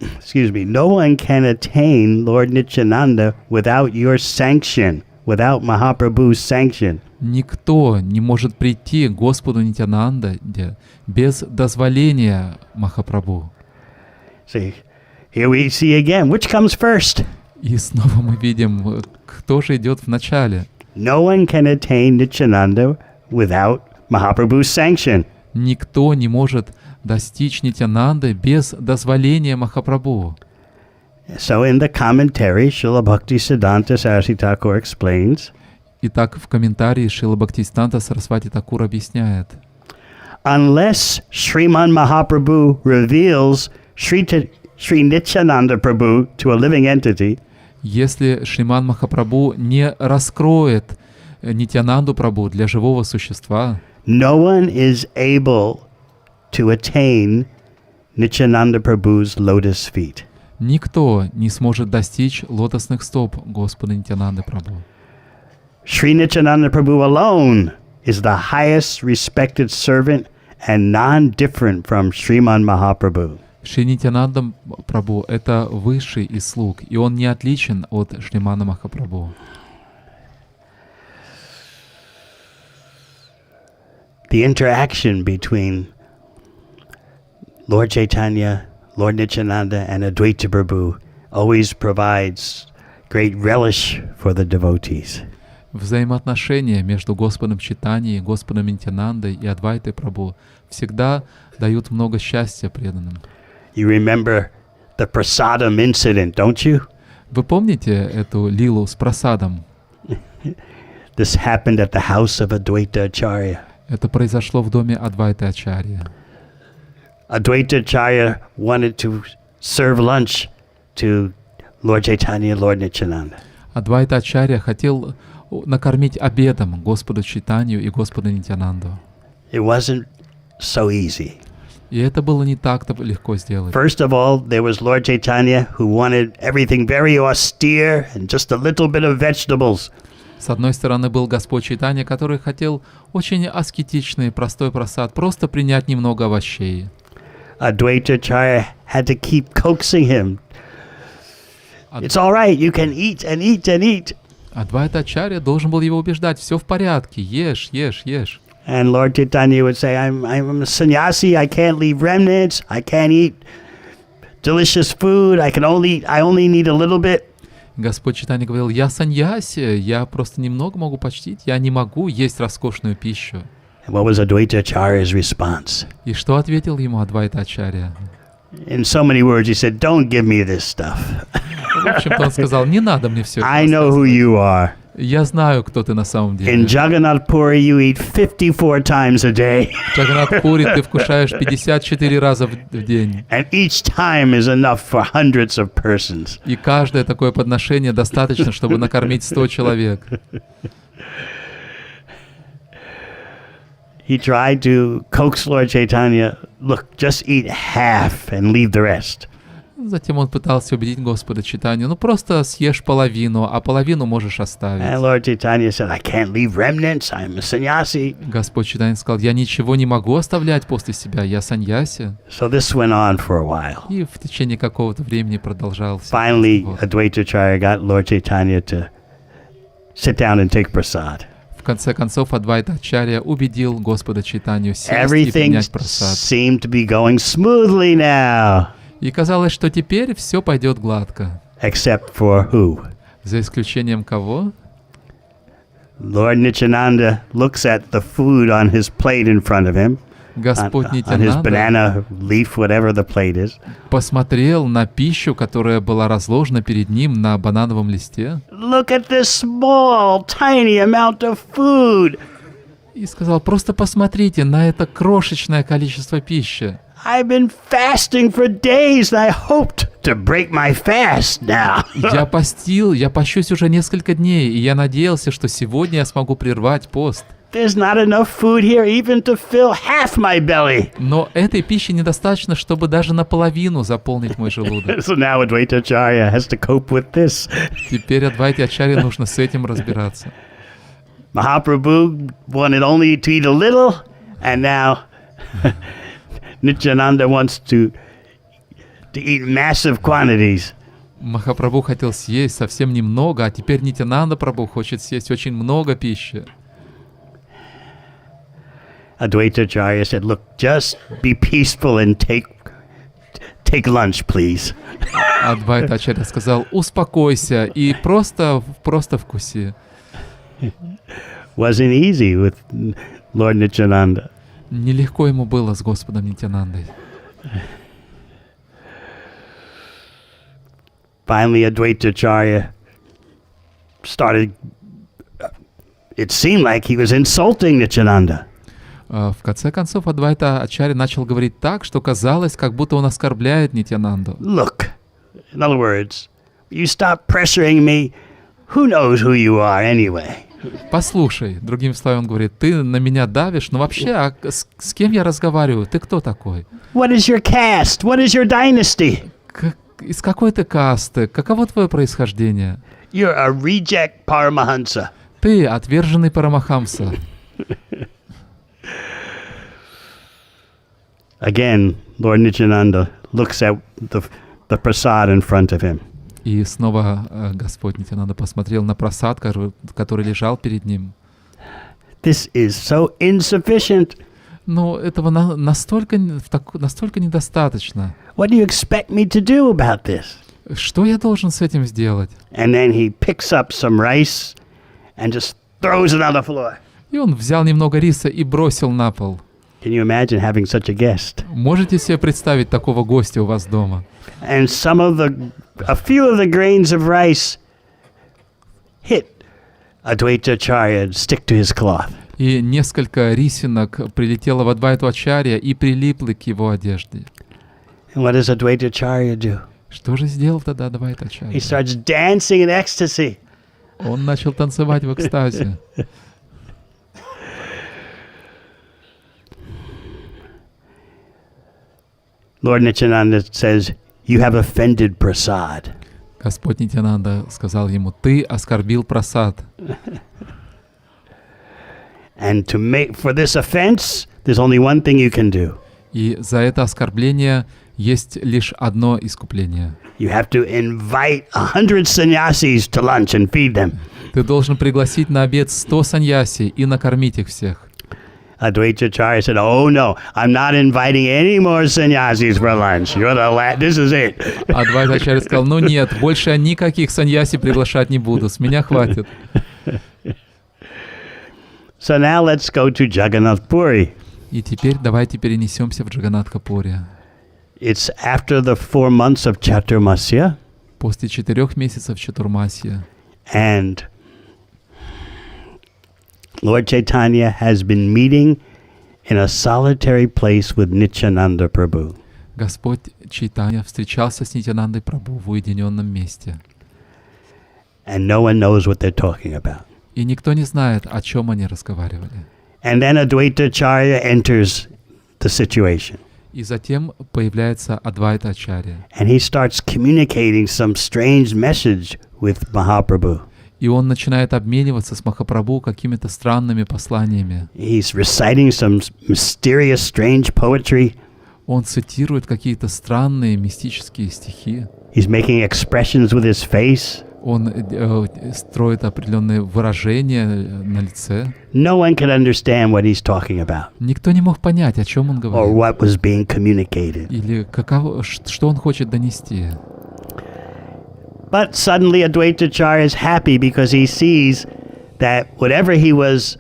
Excuse me. No one can attain Lord Nityananda without your sanction, without Mahaprabhu's sanction. Никто не может прийти к Господу Нитьянанде без дозволения Махапрабху. See, here we see again, which comes first? И снова мы видим, кто же идет в начале. No one can attain Nityananda without Mahaprabhu's sanction. Никто не может достичь Нитьянанды без дозволения Махапрабху. So in the commentary, Srila Bhaktisiddhanta Saraswati Thakur explains, Итак, в комментарии Шрила Бхактисиданта Сарасвати Такур объясняет: unless Sriman Mahaprabhu reveals Sri Nityananda Prabhu to a living entity, если Шриман Махапрабху не раскроет Нитьянанду Прабху для живого существа, no one is able to attain Nityananda Prabhu's lotus feet. никто не сможет достичь лотосных стоп Господа Нитьянанды Прабху. Sri Nityananda Prabhu alone is the highest respected servant and non-different from Sriman Mahaprabhu. Шри Нитьянанда Прабху — это высший из слуг, и он не отличен от Шримана Махапрабху. The interaction between Lord Chaitanya, Lord Nityananda, and Advaita Prabhu always provides great relish for the devotees. Взаимоотношения между Господом Чайтаньей, Господом Нитьянандой и Адвайтой Прабху всегда дают много счастья преданным. You remember the prasadam incident, don't you? Вы помните эту лилу с прасадом? This happened at the house of Advaita Acharya. Это произошло в доме Адвайты Ачарья. Advaita Acharya wanted to serve lunch to Lord Chaitanya, Lord Nityananda. Адвайта Ачарья хотел накормить обедом Господу Чайтанью и Господа Нитьянанду. It wasn't so easy. И это было не так-то легко сделать. First of all, there was Lord Chaitanya who wanted everything very austere and just a little bit of vegetables. С одной стороны был Господь Чайтанья, который хотел очень аскетичный, простой прасад, просто принять немного овощей. Advaita Acharya had to keep coaxing him. It's all right, you can eat and eat and eat. Адвайта Ачарья должен был его убеждать: все в порядке, ешь, ешь, ешь. And Lord Chaitanya would say, I'm a sannyasi, I can't leave remnants, I can't eat delicious food, I only need a little bit. Господь Чайтанья говорил: я саньяси, я просто немного могу почтить, я не могу есть роскошную пищу. And what was Advaita Acharya's response? И что ответил ему Адвайта Ачарья? In so many words, he said, don't give me this stuff. В общем-то, он сказал: не надо мне все I это know who рассказывать. you are. Я знаю, кто ты на самом деле. In Jagannath Puri, you eat 54 times a day. В Джаганнат-Пури ты вкушаешь 54 раза в день. And each time is enough for hundreds of persons. И каждое такое подношение достаточно, чтобы накормить 100 человек. He tried to coax Lord Chaitanya, look, just eat half and leave the rest. Затем он пытался убедить Господа Чайтанью: ну просто съешь половину, а половину можешь And оставить. Lord Chaitanya said, I can't leave remnants, I'm a sannyasi. Господь Чайтанья сказал: я ничего не могу оставлять после себя, я саньяси. So this went on for a while. И в течение какого-то времени продолжался. Finally, разговор. Advaita Acharya got Lord Chaitanya to sit down and take prasad. В конце концов, Адвайта Ачарья убедил Господа Чайтанью сесть и Everything принять прасад. seemed to be going smoothly now, И казалось, что теперь все пойдет гладко. except for who? За исключением кого? Lord Nityananda looks at the food on his plate in front of him. Господь on his Нитьянанда banana leaf, whatever the plate is. посмотрел на пищу, которая была разложена перед ним на банановом листе, Look at this small, tiny amount of food. и сказал: просто посмотрите на это крошечное количество пищи. I've been fasting for days, and I hoped to break my fast now. Я пощусь уже несколько дней, и я надеялся, что сегодня я смогу прервать пост. There's not enough food here even to fill half my belly. Но этой пищи недостаточно, чтобы даже наполовину заполнить мой желудок. So now Advaita Acharya has to cope with this. Теперь Адвайте Ачарье нужно с этим разбираться. Mahaprabhu wanted only to eat a little, and now Nityananda wants to eat massive quantities. Махапрабху хотел съесть совсем немного, а теперь Нитьянанда Прабху хочет съесть очень много пищи. Advaita Acharya said, look, just be peaceful and take lunch, please. Адвайта Ачарья сказал: успокойся и просто вкуси. Wasn't easy with Lord Nityananda. Нелегко ему было с Господом Нитьянандой. Finally, Advaita Acharya started, it seemed like he was insulting Nityananda. В конце концов, Адвайта Ачарья начал говорить так, что казалось, как будто он оскорбляет Нитьянанду. Look, in other words, you stop pressuring me, who knows who you are anyway? Послушай, другими словами, он говорит: ты на меня давишь, но вообще, с кем я разговариваю? Ты кто такой? What is your caste? What is your dynasty? Из какой ты касты? Каково твое происхождение? You're a reject Paramahansa. Ты отверженный Парамахамса. Again, Lord Nityananda looks at the prasad in front of him. И снова Господь Нитьянанда посмотрел на прасад, который лежал перед ним. This is so insufficient. Но этого настолько недостаточно. What do you expect me to do about this? Что я должен с этим сделать? And then he picks up some rice and just throws it on the floor. И он взял немного риса и бросил на пол. Can you imagine having such a guest? Можете себе представить такого гостя у вас дома? And a few of the grains of rice hit Advaita Acharya and stick to his cloth. И несколько рисинок прилетело в Адвайту Ачарья и прилипло к его одежде. And what does Advaita Acharya do? Что же сделал тогда Адвайта Ачарья? He starts dancing in ecstasy. Он начал танцевать в экстазе. Lord Nityananda says, you have offended prasad. Господь Нитьянанда сказал ему: ты оскорбил прасад. And for this offense, there's only one thing you can do. И за это оскорбление есть лишь одно искупление. You have to invite 100 sannyasis to lunch and feed them. Ты должен пригласить на обед 100 саньяси и накормить их всех. Advaita Acharya said, oh no, I'm not inviting any more sannyasis for lunch. This is it. Адвайта Ачарья сказал: ну нет, больше я никаких саньяси приглашать не буду, с меня хватит. So now let's go to Jagannath Puri. И теперь давайте перенесемся в Джаганнатха-Пури. It's after the 4 months of Chaturmasya. После 4 месяцев Чатурмасья. And Lord Chaitanya has been meeting in a solitary place with Nityananda Prabhu. Господь Чайтанья встречался с Нитьянандой Прабху в уединенном месте. And no one knows what they're talking about. И никто не знает, о чем они разговаривали. And then Advaita Acharya enters the situation. И затем появляется Адвайта Ачарья. And he starts communicating some strange message with Mahaprabhu. И он начинает обмениваться с Махапрабху какими-то странными посланиями. He's reciting some mysterious, strange poetry. Он цитирует какие-то странные мистические стихи. He's making expressions with his face. Он строит определенные выражения на лице. No one could understand what he's talking about. Никто не мог понять, о чем он Or говорит. what was being communicated. Или что он хочет донести. But suddenly Advaita Acharya is happy because he sees that whatever he was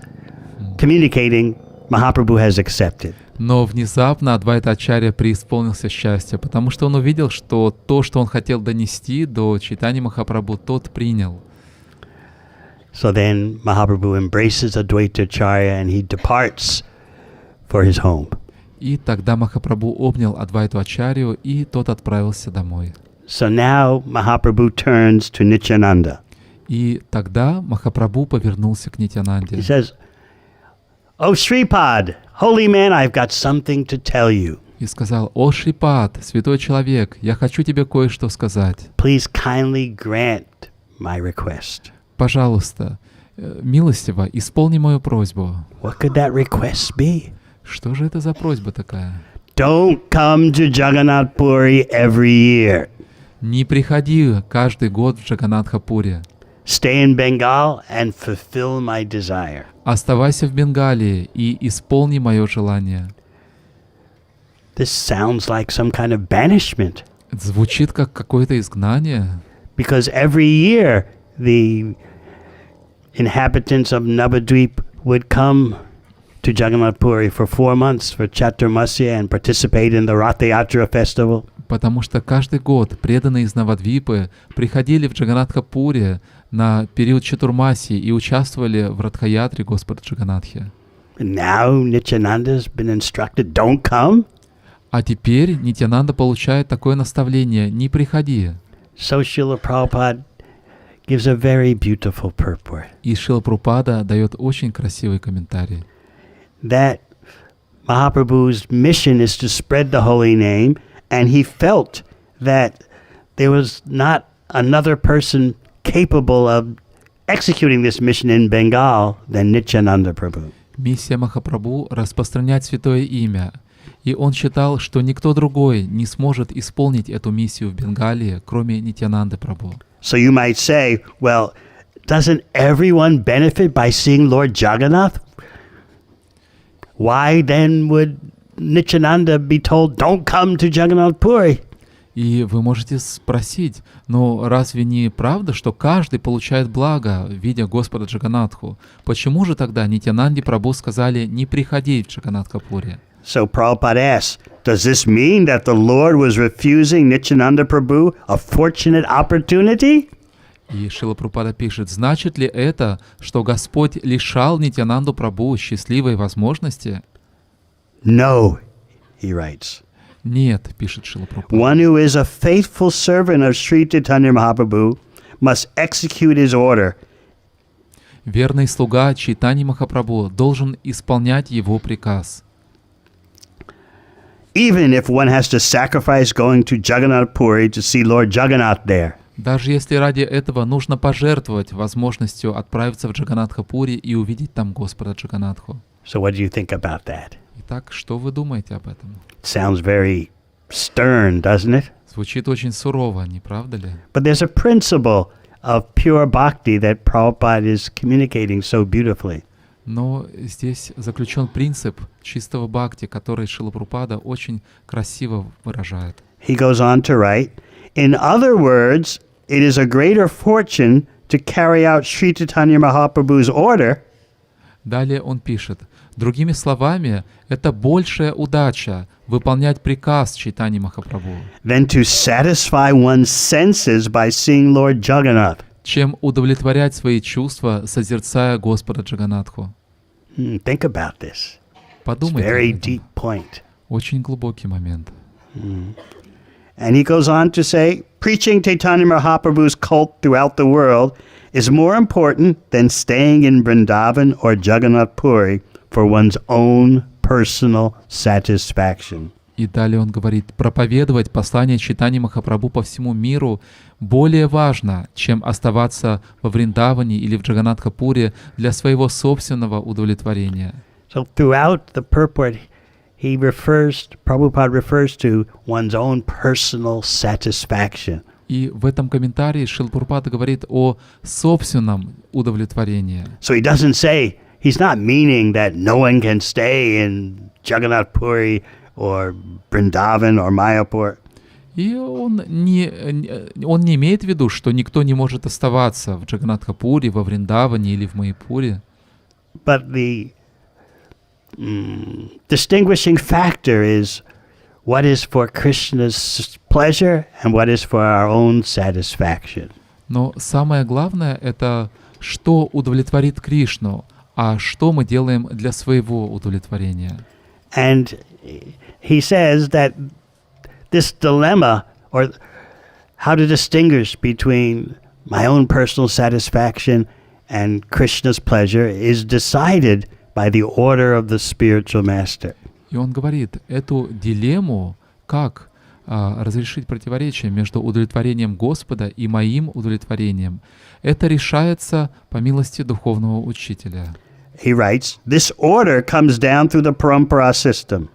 communicating, Mahaprabhu has accepted. Но внезапно Адвайта-ачарья преисполнился счастья, потому что он увидел, что то, что он хотел донести до Чайтаньи Махапрабху, тот принял. So then Mahaprabhu embraces Advaita Acharya and he departs for his home. И тогда Махапрабху обнял Адвайту-ачарью, и тот отправился домой. So now Mahaprabhu turns to Nityananda. И тогда Махапрабху повернулся к Нитьянанде. He says, "Oh Shripad, holy man, I've got something to tell you. И сказал: «О Шрипад, святой человек, я хочу тебе кое-что сказать. Please kindly grant my request." Пожалуйста, милостиво, исполни мою просьбу». What could that request be? Что же это за просьба такая? Don't come to Jagannath Puri every year. Не приходи каждый год в Джаганнатхапуре. Stay in Bengal and fulfill my desire. Оставайся в Бенгалии и исполни мое желание. This sounds like some kind of banishment. Звучит как какое-то изгнание. Because every year the inhabitants of Navadvip would come to Jagannath Puri for 4 months for Chaturmasya and participate in the Ratha Yatra festival. Потому что каждый год преданные из Навадвипы приходили в Джаганнатхапуре на период Чатурмаси и участвовали в Радхаятре Господа Джаганнатхи. And now Nityananda's been instructed, don't come. А теперь Нитьянанда получает такое наставление: не приходи. So Srila Prabhupada gives a very beautiful purport. И Шрила Прабхупада дает очень красивый комментарий. That Mahaprabhu's mission is to spread the holy name, and he felt that there was not another person capable of executing this mission in Bengal than Nityananda Prabhu. Миссия Махапрабху — распространять святое имя. И он считал, что никто другой не сможет исполнить эту миссию в Бенгалии, кроме Нитьянанды Прабху. So you might say, well, doesn't everyone benefit by seeing Lord Jagannath? Why then would Nityananda be told, don't come to Jagannath Puri? И вы можете спросить, но разве не правда, что каждый получает благо, видя Господа Джаганнатху? Почему же тогда Нитьянанде Прабху сказали не приходить в Джаганнатхапуре? So Prabhupada asks, does this mean that the Lord was refusing Nityananda Prabhu a fortunate opportunity? И Шрила Прабхупада пишет: значит ли это, что Господь лишал Нитьянанду Прабху счастливой возможности? No, he writes. Нет, пишет Шрила Прабхупада. One who is a faithful servant of Sri Chaitanya Mahaprabhu must execute his order. Верный слуга Чайтаньи Махапрабху должен исполнять его приказ. Even if one has to sacrifice going to Jagannath Puri to see Lord Jagannath there. Даже если ради этого нужно пожертвовать возможностью отправиться в Джаганнатхапури и увидеть там Господа Джаганнатху. So what do you think about that? Итак, что вы думаете об этом? It sounds very stern, doesn't it? Звучит очень сурово, не правда ли? But there's a principle of pure bhakti that Prabhupada is communicating so beautifully. Но здесь заключен принцип чистого бхакти, который Шрила Прабхупада очень красиво выражает. He goes on to write, in other words, it is a greater fortune to carry out Sri Chaitanya Mahaprabhu's order. Далее он пишет: другими словами, это большая удача выполнять приказ Чайтаньи Махапрабху, than to satisfy one's senses by seeing Lord Jagannath. чем удовлетворять свои чувства, созерцая Господа Джаганнатху. Think about this. It's a Подумайте very об этом. deep point. Очень глубокий момент. And he goes on to say, preaching Chaitanya Mahaprabhu's cult throughout the world is more important than staying in Vrindavan or Jagannath Puri for one's own personal satisfaction. И далее он говорит: проповедовать послание Чайтаньи Махапрабху по всему миру более важно, чем оставаться во Вриндаване или в Джаганнатхапуре для своего собственного удовлетворения. So throughout the purport, Prabhupada refers to one's own personal satisfaction. И в этом комментарии Шрила Прабхупада говорит о собственном удовлетворении. So he doesn't say, he's not meaning that no one can stay in Jagannath Puri or Vrindavan or Майяпур. И он не имеет в виду, что никто не может оставаться в Джаганнатхапуре, во Вриндаване или в Майяпуре. But the distinguishing factor is what is for Krishna's pleasure and what is for our own satisfaction. Но самое главное — это что удовлетворит Кришну, а что мы делаем для своего удовлетворения. And he says that this dilemma, or how to distinguish between my own personal satisfaction and Krishna's pleasure, is decided by the order of the spiritual master. И он говорит, эту дилемму, как разрешить противоречие между удовлетворением Господа и моим удовлетворением, это решается по милости духовного учителя. He writes, this order comes down through the parampara system.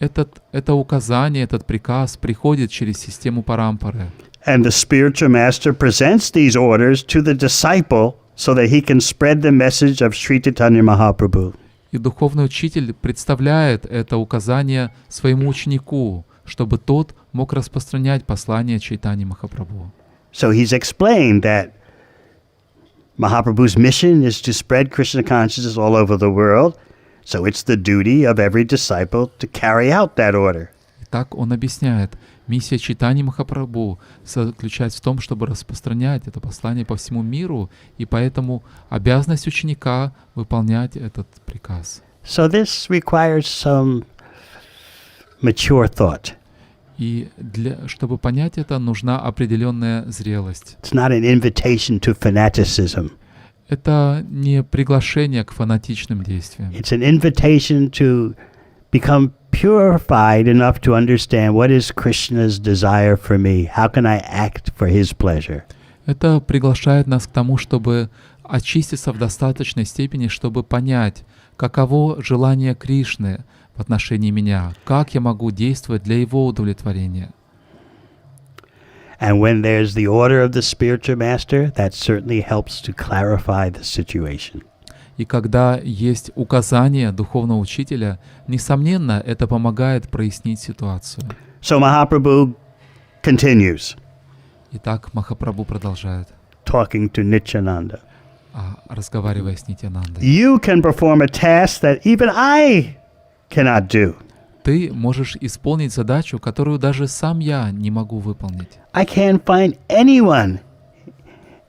Это указание, этот приказ приходит через систему парампары. And the spiritual master presents these orders to the disciple so that he can spread the message of Sri Chaitanya Mahaprabhu. И духовный учитель представляет это указание своему ученику, чтобы тот мог распространять послание Чайтаньи Махапрабху. So he's explained that Mahaprabhu's mission is to spread Krishna consciousness all over the world, so it's the duty of every disciple to carry out that order. Так он объясняет, миссия Чайтаньи Махапрабху заключается в том, чтобы распространять это послание по всему миру, и поэтому обязанность ученика выполнять этот приказ. So this requires some mature thought. И чтобы понять это, нужна определенная зрелость. It's not an invitation to fanaticism. Это не приглашение к фанатичным действиям. It's an invitation to become purified enough to understand what is Krishna's desire for me. How can I act for his pleasure? Это приглашает нас к тому, чтобы очиститься в достаточной степени, чтобы понять, каково желание Кришны в отношении меня, как я могу действовать для его удовлетворения. And when there's the order of the spiritual master, that certainly helps to clarify the situation. И когда есть указание духовного учителя, несомненно, это помогает прояснить ситуацию. So Mahaprabhu continues, Итак, Махапрабху продолжает, talking to Nityananda. Разговаривая с Нитьянандой. You can perform a task that even I cannot do. Ты можешь исполнить задачу, которую даже сам я не могу выполнить. I can't find anyone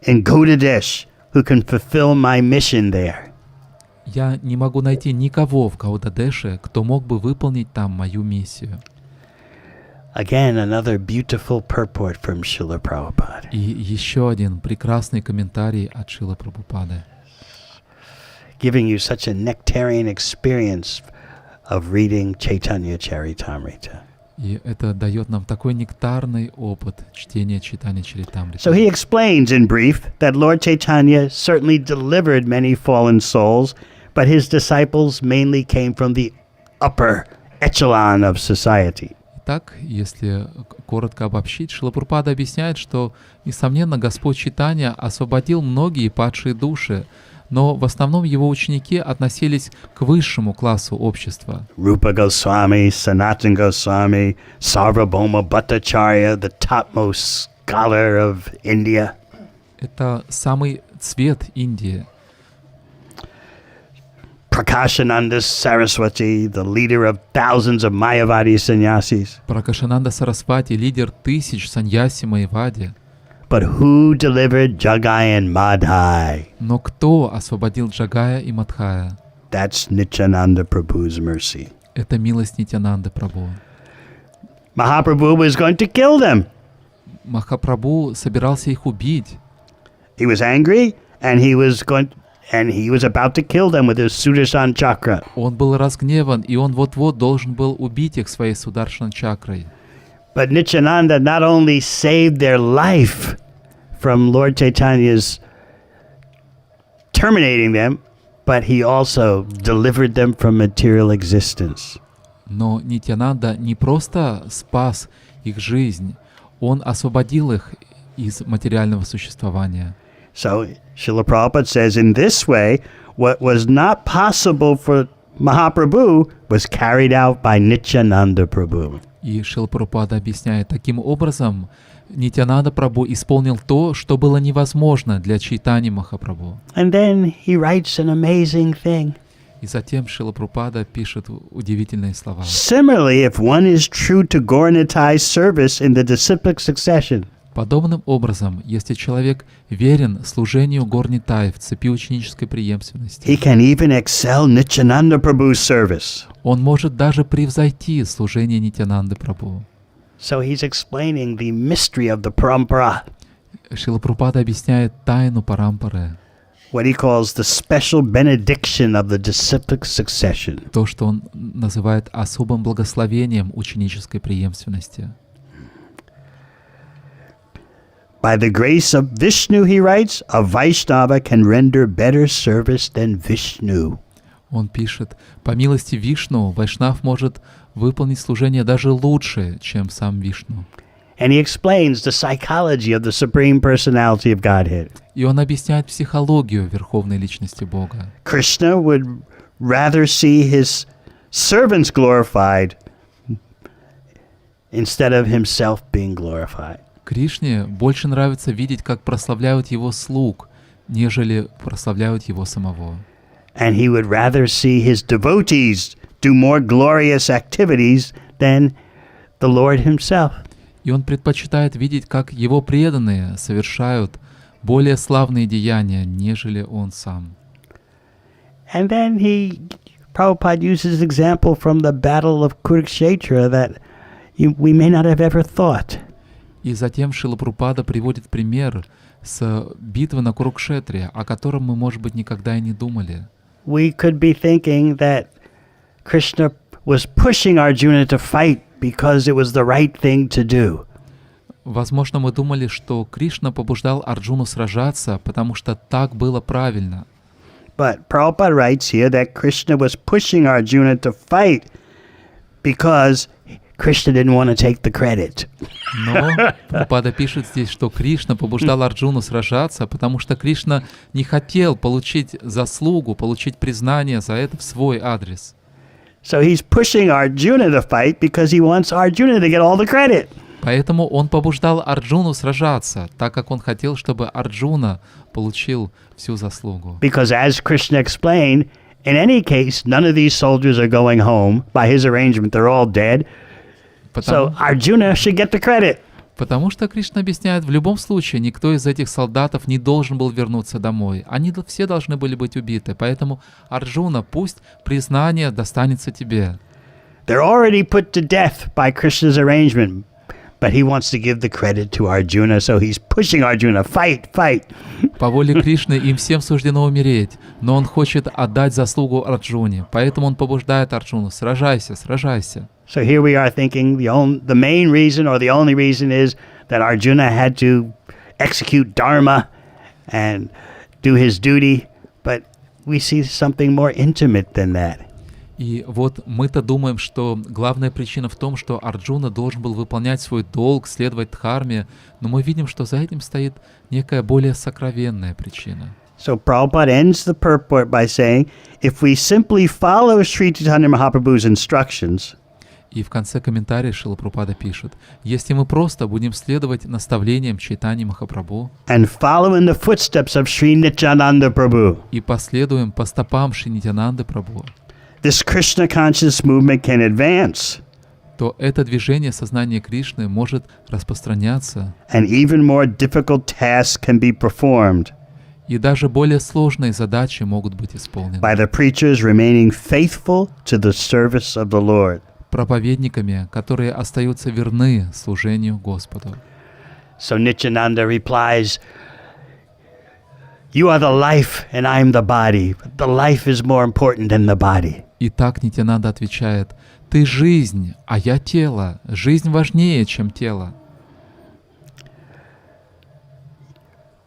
in Gaudadesh who can fulfill my mission there. Я не могу найти никого в Гаудадеше, кто мог бы выполнить там мою миссию. Again, another beautiful purport from Srila Prabhupada. И еще один прекрасный комментарий от Шрилы Прабхупады, Giving you such a nectarian experience of reading Chaitanya Charitamrita. и это дает нам такой нектарный опыт чтения Чайтаньи Чаритамриты. So he explains in brief that Lord Chaitanya certainly delivered many fallen souls, but his disciples mainly came from the upper echelon of society. Итак, если коротко обобщить, Шрила Прабхупада объясняет, что, несомненно, Господь Чайтанья освободил многие падшие души, но в основном его ученики относились к высшему классу общества. Rupa Goswami, Sanatana Goswami, Sarvabhauma Bhattacharya, the topmost scholar of India. Это самый цвет Индии. Prakashananda Saraswati, the leader of thousands of Mayavadi sannyasis. Пракашананда Сарасвати, лидер тысяч саньяси Майявади. But who delivered Jagai and Madhai? Но кто освободил Джагая и Мадхая? That's Nityananda Prabhu's mercy. Это милость Нитьянанды Прабху. Mahaprabhu was going to kill them. Махапрабху собирался их убить. He was angry and he was about to kill them with his Sudarshan chakra. Он был разгневан, и он вот-вот должен был убить их своей Сударшан чакрой. But Nityananda not only saved their life from Lord Chaitanya's terminating them, but he also delivered them from material existence. Но Нитьянанда не просто спас их жизнь, он освободил их из материального существования. So Srila Prabhupada says, in this way, what was not possible for Mahaprabhu was carried out by Nityananda Prabhu. И Шрила Прабхупада объясняет, таким образом Нитьянанда Прабху исполнил то, что было невозможно для Чайтаньи Махапрабху. And then he writes an amazing thing. И затем Шрила Прабхупада пишет удивительные слова. Similarly, if one is true to Gaur Nitai's service in the disciplic succession, Подобным образом, если человек верен служению Гор Нитай в цепи ученической преемственности, he can even excel Nityananda Prabhu's service. он может даже превзойти служение Нитьянанды Прабху. So he's explaining the mystery of the parampara, Шрила Прабхупада объясняет тайну парампары, what he calls the special benediction of the disciplic succession. то, что он называет особым благословением ученической преемственности. By the grace of Vishnu, he writes, a Vaishnava can render better service than Vishnu. Он пишет, по милости Вишну, Вайшнав может выполнить служение даже лучше, чем сам Вишну. And he explains the psychology of the Supreme Personality of Godhead. И он объясняет психологию Верховной Личности Бога. Krishna would rather see his servants glorified instead of himself being glorified. Кришне больше нравится видеть, как прославляют его слуг, нежели прославляют его самого. And he would rather see his devotees do more glorious activities than the Lord himself. И он предпочитает видеть, как его преданные совершают более славные деяния, нежели он сам. And then Prabhupada uses example from the battle of Kurukshetra that we may not have ever thought. И затем Шрила Прабхупада приводит пример с битвы на Курукшетре, о котором мы, может быть, никогда и не думали. We could be thinking that Krishna was pushing Arjuna to fight because it was the right thing to do. Возможно, мы думали, что Кришна побуждал Арджуну сражаться, потому что так было правильно. But Prabhupada writes here that Krishna was pushing Arjuna to fight because Krishna didn't want to take the credit. Но Прабхупада пишет здесь, что Кришна побуждал Арджуну сражаться, потому что Кришна не хотел получить заслугу, получить признание за это в свой адрес. So he's pushing Arjuna to fight because he wants Arjuna to get all the credit. Поэтому он побуждал Арджуну сражаться, так как он хотел, чтобы Арджуна получил всю заслугу. Because as Krishna explained, in any case, none of these soldiers are going home. By his arrangement, they're all dead. So Arjuna should get the credit. Потому что Кришна объясняет, в любом случае никто из этих солдатов не должен был вернуться домой. Они все должны были быть убиты. Поэтому, Арджуна, пусть признание достанется тебе. They're already put to death by Krishna's arrangement. But he wants to give the credit to Arjuna, so he's pushing Arjuna, fight, fight. По воле Кришны им всем суждено умереть, но он хочет отдать заслугу Арджуне. Поэтому он побуждает Арджуну, сражайся, сражайся. So here we are thinking the main reason or the only reason is that Arjuna had to execute dharma and do his duty, but we see something more intimate than that. И вот мы-то думаем, что главная причина в том, что Арджуна должен был выполнять свой долг, следовать дхарме, но мы видим, что за этим стоит некая более сокровенная причина. So Prabhupada ends the purport by saying, if we simply follow Sri Chaitanya Mahaprabhu's instructions, и в конце комментария Шрила Прабхупада пишет, если мы просто будем следовать наставлениям Чайтаньи Махапрабху and follow in the footsteps of Sri Nityananda Prabhu, и последуем по стопам Шри Нитьянанды Прабху, this Krishna conscious movement can advance. То это движение сознания Кришны может распространяться, And even more difficult tasks can be performed и даже более сложные задачи могут быть исполнены by the preachers remaining faithful to the service of the Lord. проповедниками, которые остаются верны служению Господу. So Nityananda replies, you are the life and I am the body. But the life is more important than the body. И так Нитьянанда отвечает, ты жизнь, а я тело. Жизнь важнее, чем тело.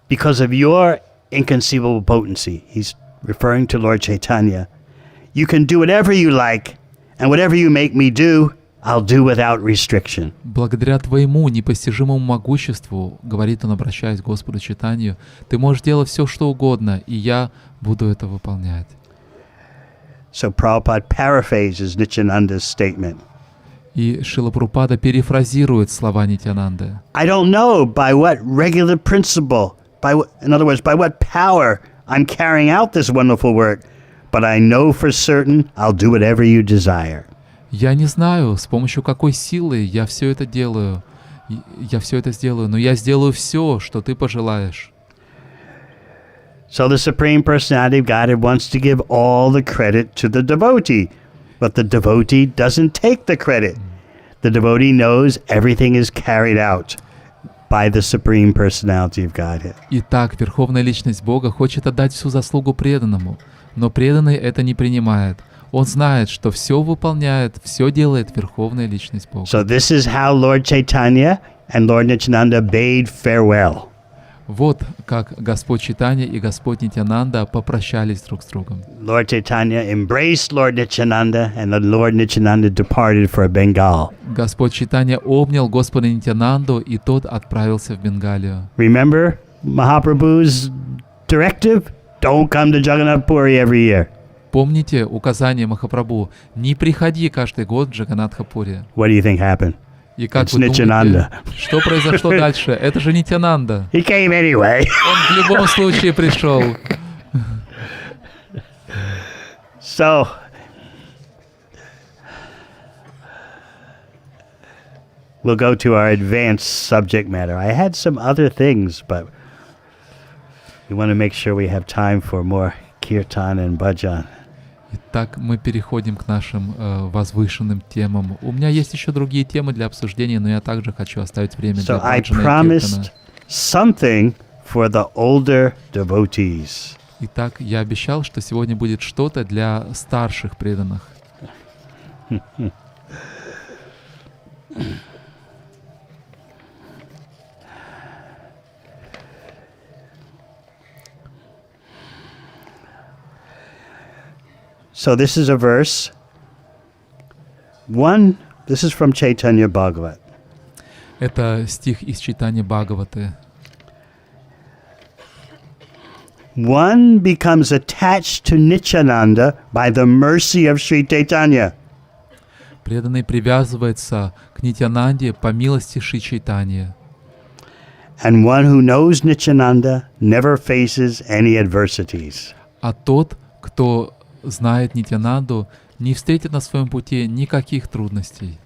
Because of your inconceivable potency, he's referring to Lord Chaitanya, you can do whatever you like, and whatever you make me do, I'll do without restriction. Благодаря твоему непостижимому могуществу, говорит он, обращаясь к Господу Чайтанью, ты можешь делать все, что угодно, и я буду это выполнять. So Prabhupada paraphrases Nityananda's statement. И Шрила Прабхупада перефразирует слова Нитьянанды. I don't know by what regular principle, in other words, by what power I'm carrying out this wonderful work, but I know for certain I'll do whatever you desire. Я не знаю, с помощью какой силы я все это делаю. Я все это сделаю, но я сделаю все, что ты пожелаешь. So the Supreme Personality of Godhead wants to give all the credit to the devotee, but the devotee doesn't take the credit. The devotee knows everything is carried out by the Supreme Personality of Godhead. Итак, Верховная Личность Бога хочет отдать всю заслугу преданному, но преданный это не принимает. Он знает, что все выполняет, все делает Верховная Личность Бога. So this is how Lord Chaitanya and Lord Nityananda bade farewell. Вот как Господь Чайтанья и Господь Нитьянанда попрощались друг с другом. Lord Chaitanya embraced Lord Nityananda, and the Lord Nityananda departed for Bengal. Господь Чайтанья обнял Господа Нитьянанду, и тот отправился в Бенгалию. Remember Mahaprabhu's directive? Don't come to Jagannath Puri every year. Помните указание Махапрабху: не приходи каждый год в Джаганнатха-пури. What do you think happened? И как It's вы думаете, Nityananda. что произошло дальше? Это же Нитьянанда. He came anyway. Он в любом случае пришел. So, we'll go to our advanced subject matter. I had some other things, but we want to make sure we have time for more kirtan and bhajan. Итак, мы переходим к нашим возвышенным темам. У меня есть еще другие темы для обсуждения, но я также хочу оставить время для So I баджана и promised киртана. something for the older devotees. Итак, я обещал, что сегодня будет что-то для старших преданных. So this is a verse. This is from Chaitanya Bhagavat. Это стих из Чайтаньи Бхагаваты. One becomes attached to Nityananda by the mercy of Sri Chaitanya. Преданный привязывается к Нитьянанде по милости Шри Чайтаньи. And one who knows Nityananda never faces any adversities. А тот, кто знает Нитьянанду, не встретит на своем пути никаких трудностей.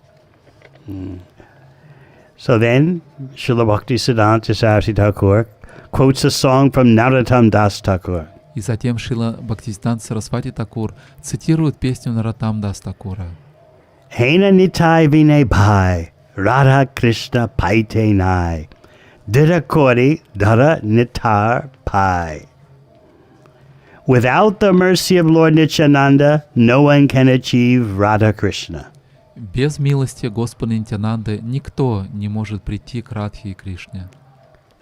So then, Srila Bhaktisiddhanta Saraswati Thakur quotes a song from Narottam Das Thakur. И затем Шрила Бхактисиданта Сарасвати Такур цитирует песню Нароттам Дас Такура. Hena Nitai Vinay Bhai, Radha Krishna Paite Nai, Dira Kori Dara Nitar Pai. Without the mercy of Lord Nityananda, no one can achieve Radha Krishna. Без милости Господа Нитьянанды никто не может прийти к Радхе и Кришне.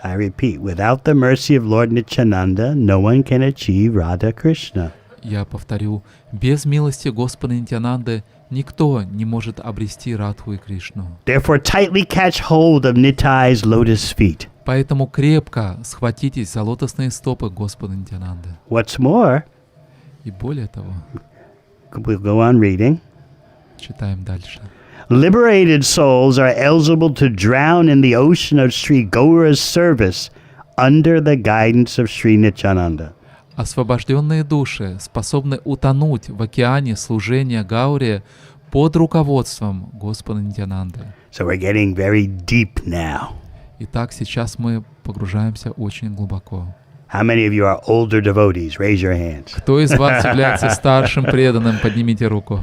I repeat, without the mercy of Lord Nityananda, no one can achieve Radha Krishna. Я повторю, без милости Господа Нитьянанды никто не может обрести Радху и Кришну. Therefore, tightly catch hold of Nitai's lotus feet. Поэтому крепко схватитесь за лотосные стопы Господа Нитьянанды. What's more, И более того, we'll go on reading. читаем дальше. Liberated souls are eligible to drown in the ocean of Sri Gaura's service under the guidance of Sri Nityananda. Освобожденные души способны утонуть в океане служения Гауре под руководством Господа Нитьянанды. So we're getting very deep now. Итак, сейчас мы погружаемся очень глубоко. How many of you are older devotees? Raise your hands. Кто из вас является старшим преданным? Поднимите руку.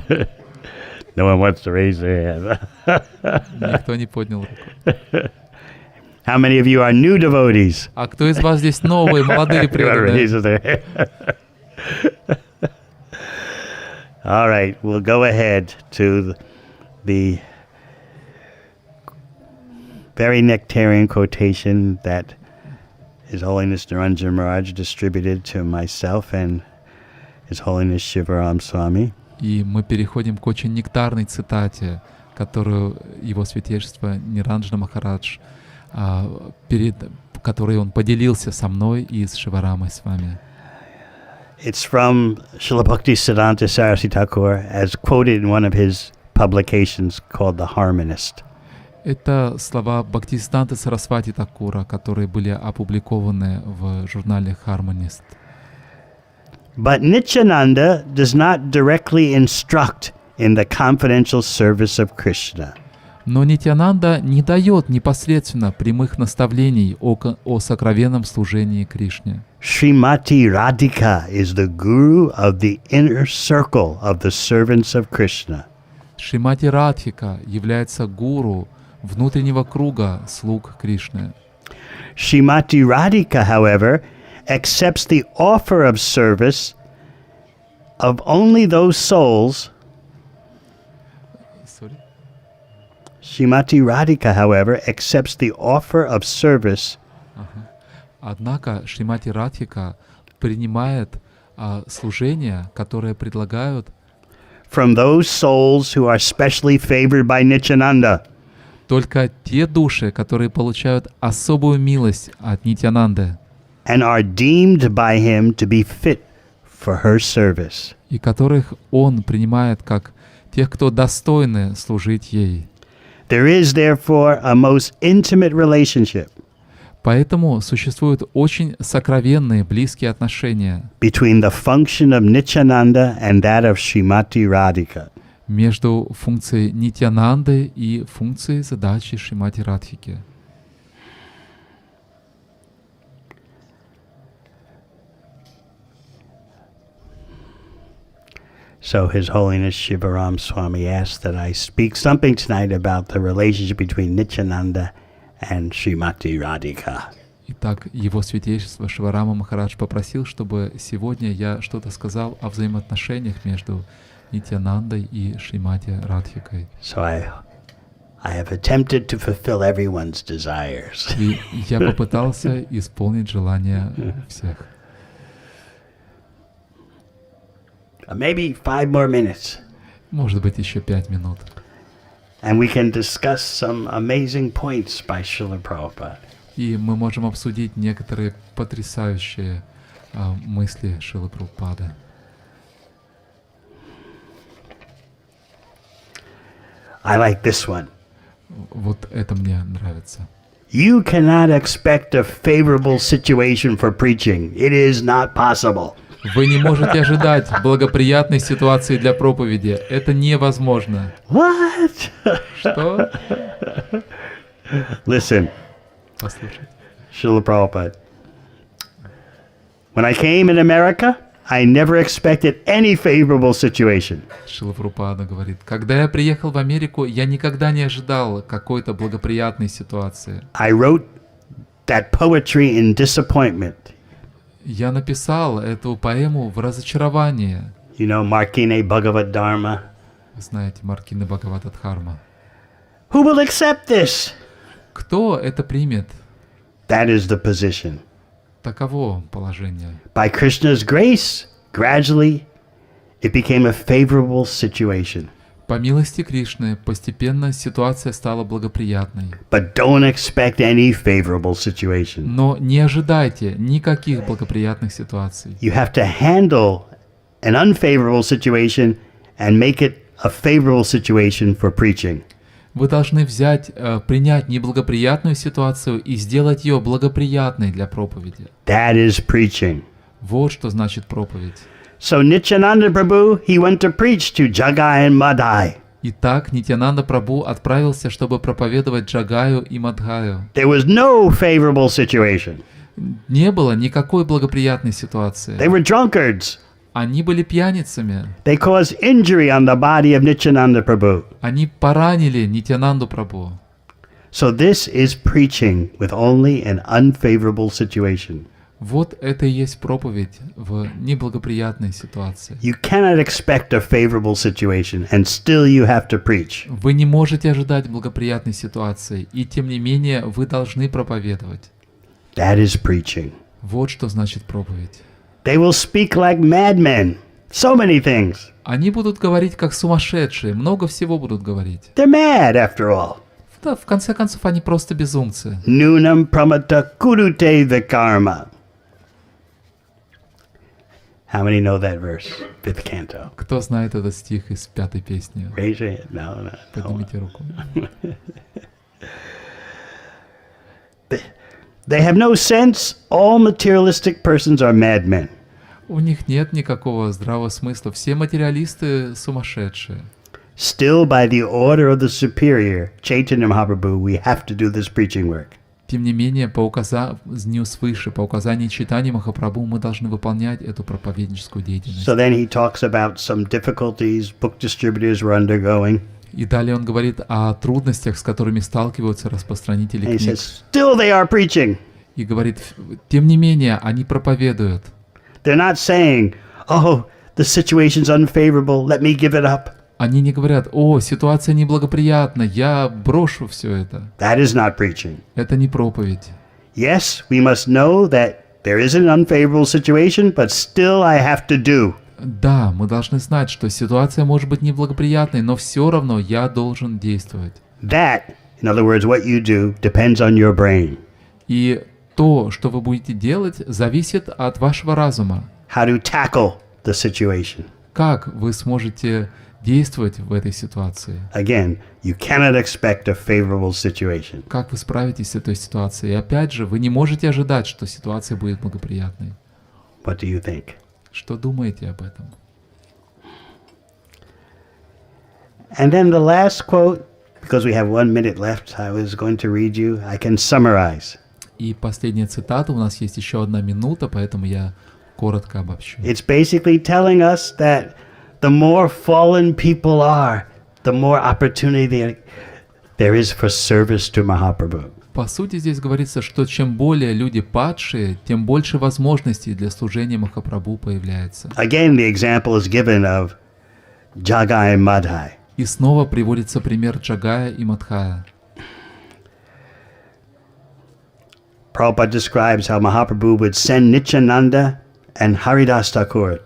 No one wants to raise their hand. Никто не поднял руку. How many of you are new devotees? А кто из вас здесь новые, молодые Whoever преданные? raises their hand. All right, we'll go ahead to the very nectarian quotation that His Holiness Ниранджана Maharaj distributed to myself and His Holiness Shivaram Swami. И мы переходим к очень нектарной цитате, которую его святейшество Ниранджана Махарадж, которой он поделился со мной и с Шиварамой с вами. It's from Srila Bhaktisiddhanta Saraswati Thakur as quoted in one of his publications called The Harmonist. Это слова Бхактисиданты Сарасвати Такура, которые были опубликованы в журнале Harmonist. But Nityananda does not directly instruct in the confidential service of Krishna. Но Нитьянанда не дает непосредственно прямых наставлений о сокровенном служении Кришне. Srimati Radhika is the guru of the inner circle of the servants of Krishna. Шримати Радхика является гуру внутреннего круга слуг Кришны. Srimati Radhika, however, accepts the offer of service of only those souls. Srimati Radhika, however, accepts the offer of service. Однако Шримати Радхика принимает служения, которые предлагают from those souls who are specially favored by Nityananda. Только те души, которые получают особую милость от Нитьянанды. And are deemed by him to be fit for her service. И которых он принимает как тех, кто достойны служить ей. There is therefore a most intimate relationship. Поэтому существуют очень сокровенные, близкие отношения between the function of Nityananda and that of Srimati Radhika. Между функцией Нитьянанды и функцией задачи Шримати Радхики. So His Holiness Shivaram Swami asked that I speak something tonight about the relationship between Nityananda and Srimati Radhika. Итак, Его Святейшество Шиварама Махарадж попросил, чтобы сегодня я что-то сказал о взаимоотношениях между Нитьянандой и Шримати Радхикой. So I have attempted to fulfill everyone's desires. И я попытался исполнить желания всех. Maybe 5 more minutes. Может быть, еще 5 минут. And we can discuss some amazing points by Srila Prabhupada. И мы можем обсудить некоторые потрясающие мысли Шрилы Прабхупады. I like this one. Вот это мне нравится. You cannot expect a favorable situation for preaching. It is not possible. Вы не можете ожидать благоприятной ситуации для проповеди. Это невозможно. What? Что? Listen. Послушайте. Srila Prabhupada. When I came in America, I never expected any favorable situation. Шрила Прабхупада говорит, когда я приехал в Америку, я никогда не ожидал какой-то благоприятной ситуации. I wrote that poetry in disappointment. Я написал эту поэму в разочаровании. You know, Markine Bhagavad Dharma. Вы знаете, Маркины Бхагаватадхарма. Who will accept this? Кто это примет? That is the position. Таково положение. By Krishna's grace, gradually, it became a favorable situation. По милости Кришны постепенно ситуация стала благоприятной. But don't expect any favorable situation. Но не ожидайте никаких благоприятных ситуаций. You have to handle an unfavorable situation and make it a favorable situation for preaching. Вы должны принять неблагоприятную ситуацию и сделать ее благоприятной для проповеди. That is preaching. Вот что значит проповедь. So Nityananda Prabhu, he went to preach to Jagai and Madhai. Итак, Нитьянанда Прабху отправился, чтобы проповедовать Джагаю и Мадхаю. There was no favorable situation. Не было никакой благоприятной ситуации. They were drunkards. Они были пьяницами. They caused injury on the body of Nityananda Prabhu. Они поранили Нитьянанду Прабху. So this is preaching with only an unfavorable situation. Вот это и есть проповедь в неблагоприятной ситуации. You cannot expect a favorable situation and still you have to preach. Вы не можете ожидать благоприятной ситуации, и тем не менее вы должны проповедовать. That is preaching. Вот что значит проповедь. They will speak like madmen. So many things. Они будут говорить как сумасшедшие, много всего будут говорить. They're mad after all. Да, в конце концов, они просто безумцы. Nunam pramata kurute vikarma. How many know that verse? 5th canto. Кто знает этот стих из 5-й песни? Raise your hand. No. Поднимите руку. They have no sense. All materialistic persons are madmen. У них нет никакого здравого смысла. Все материалисты сумасшедшие. Still, by the order of the superior, Chaitanya Mahaprabhu, we have to do this preaching work. Тем не менее, по указанию свыше, по указанию Чайтаньи Махапрабху, мы должны выполнять эту проповедническую деятельность. So then he talks about some difficulties book distributors were undergoing. И далее он говорит о трудностях, с которыми сталкиваются распространители And he книг. says, still they are preaching. И говорит, тем не менее, они проповедуют. They're not saying, oh, the situation's unfavorable, let me give it up. Они не говорят, о, ситуация неблагоприятна, я брошу все это. That is not preaching. Это не проповедь. Yes, we must know that there is an unfavorable situation, but still I have to do. Да, мы должны знать, что ситуация может быть неблагоприятной, но все равно я должен действовать. That, in other words, what you do, depends on your brain. И то, что вы будете делать, зависит от вашего разума. How to tackle the situation. Как вы сможете действовать в этой ситуации? Again, you cannot expect a favorable situation. Как вы справитесь с этой ситуацией? И опять же, вы не можете ожидать, что ситуация будет благоприятной. What do you think? Что думаете об этом? And then the last quote, because we have 1 minute left, I was going to read you. I can summarize. И последняя цитата, у нас есть еще 1 минута, поэтому я коротко обобщу. It's basically telling us that the more fallen people are, the more opportunity there is for service to Mahaprabhu. По сути, здесь говорится, что чем более люди падшие, тем больше возможностей для служения Махапрабху появляется. Again, the example is given of Jagai and Madhai. И снова приводится пример Джагая и Мадхая. Prabhupada describes how Mahaprabhu would send Nityananda and Haridas Thakur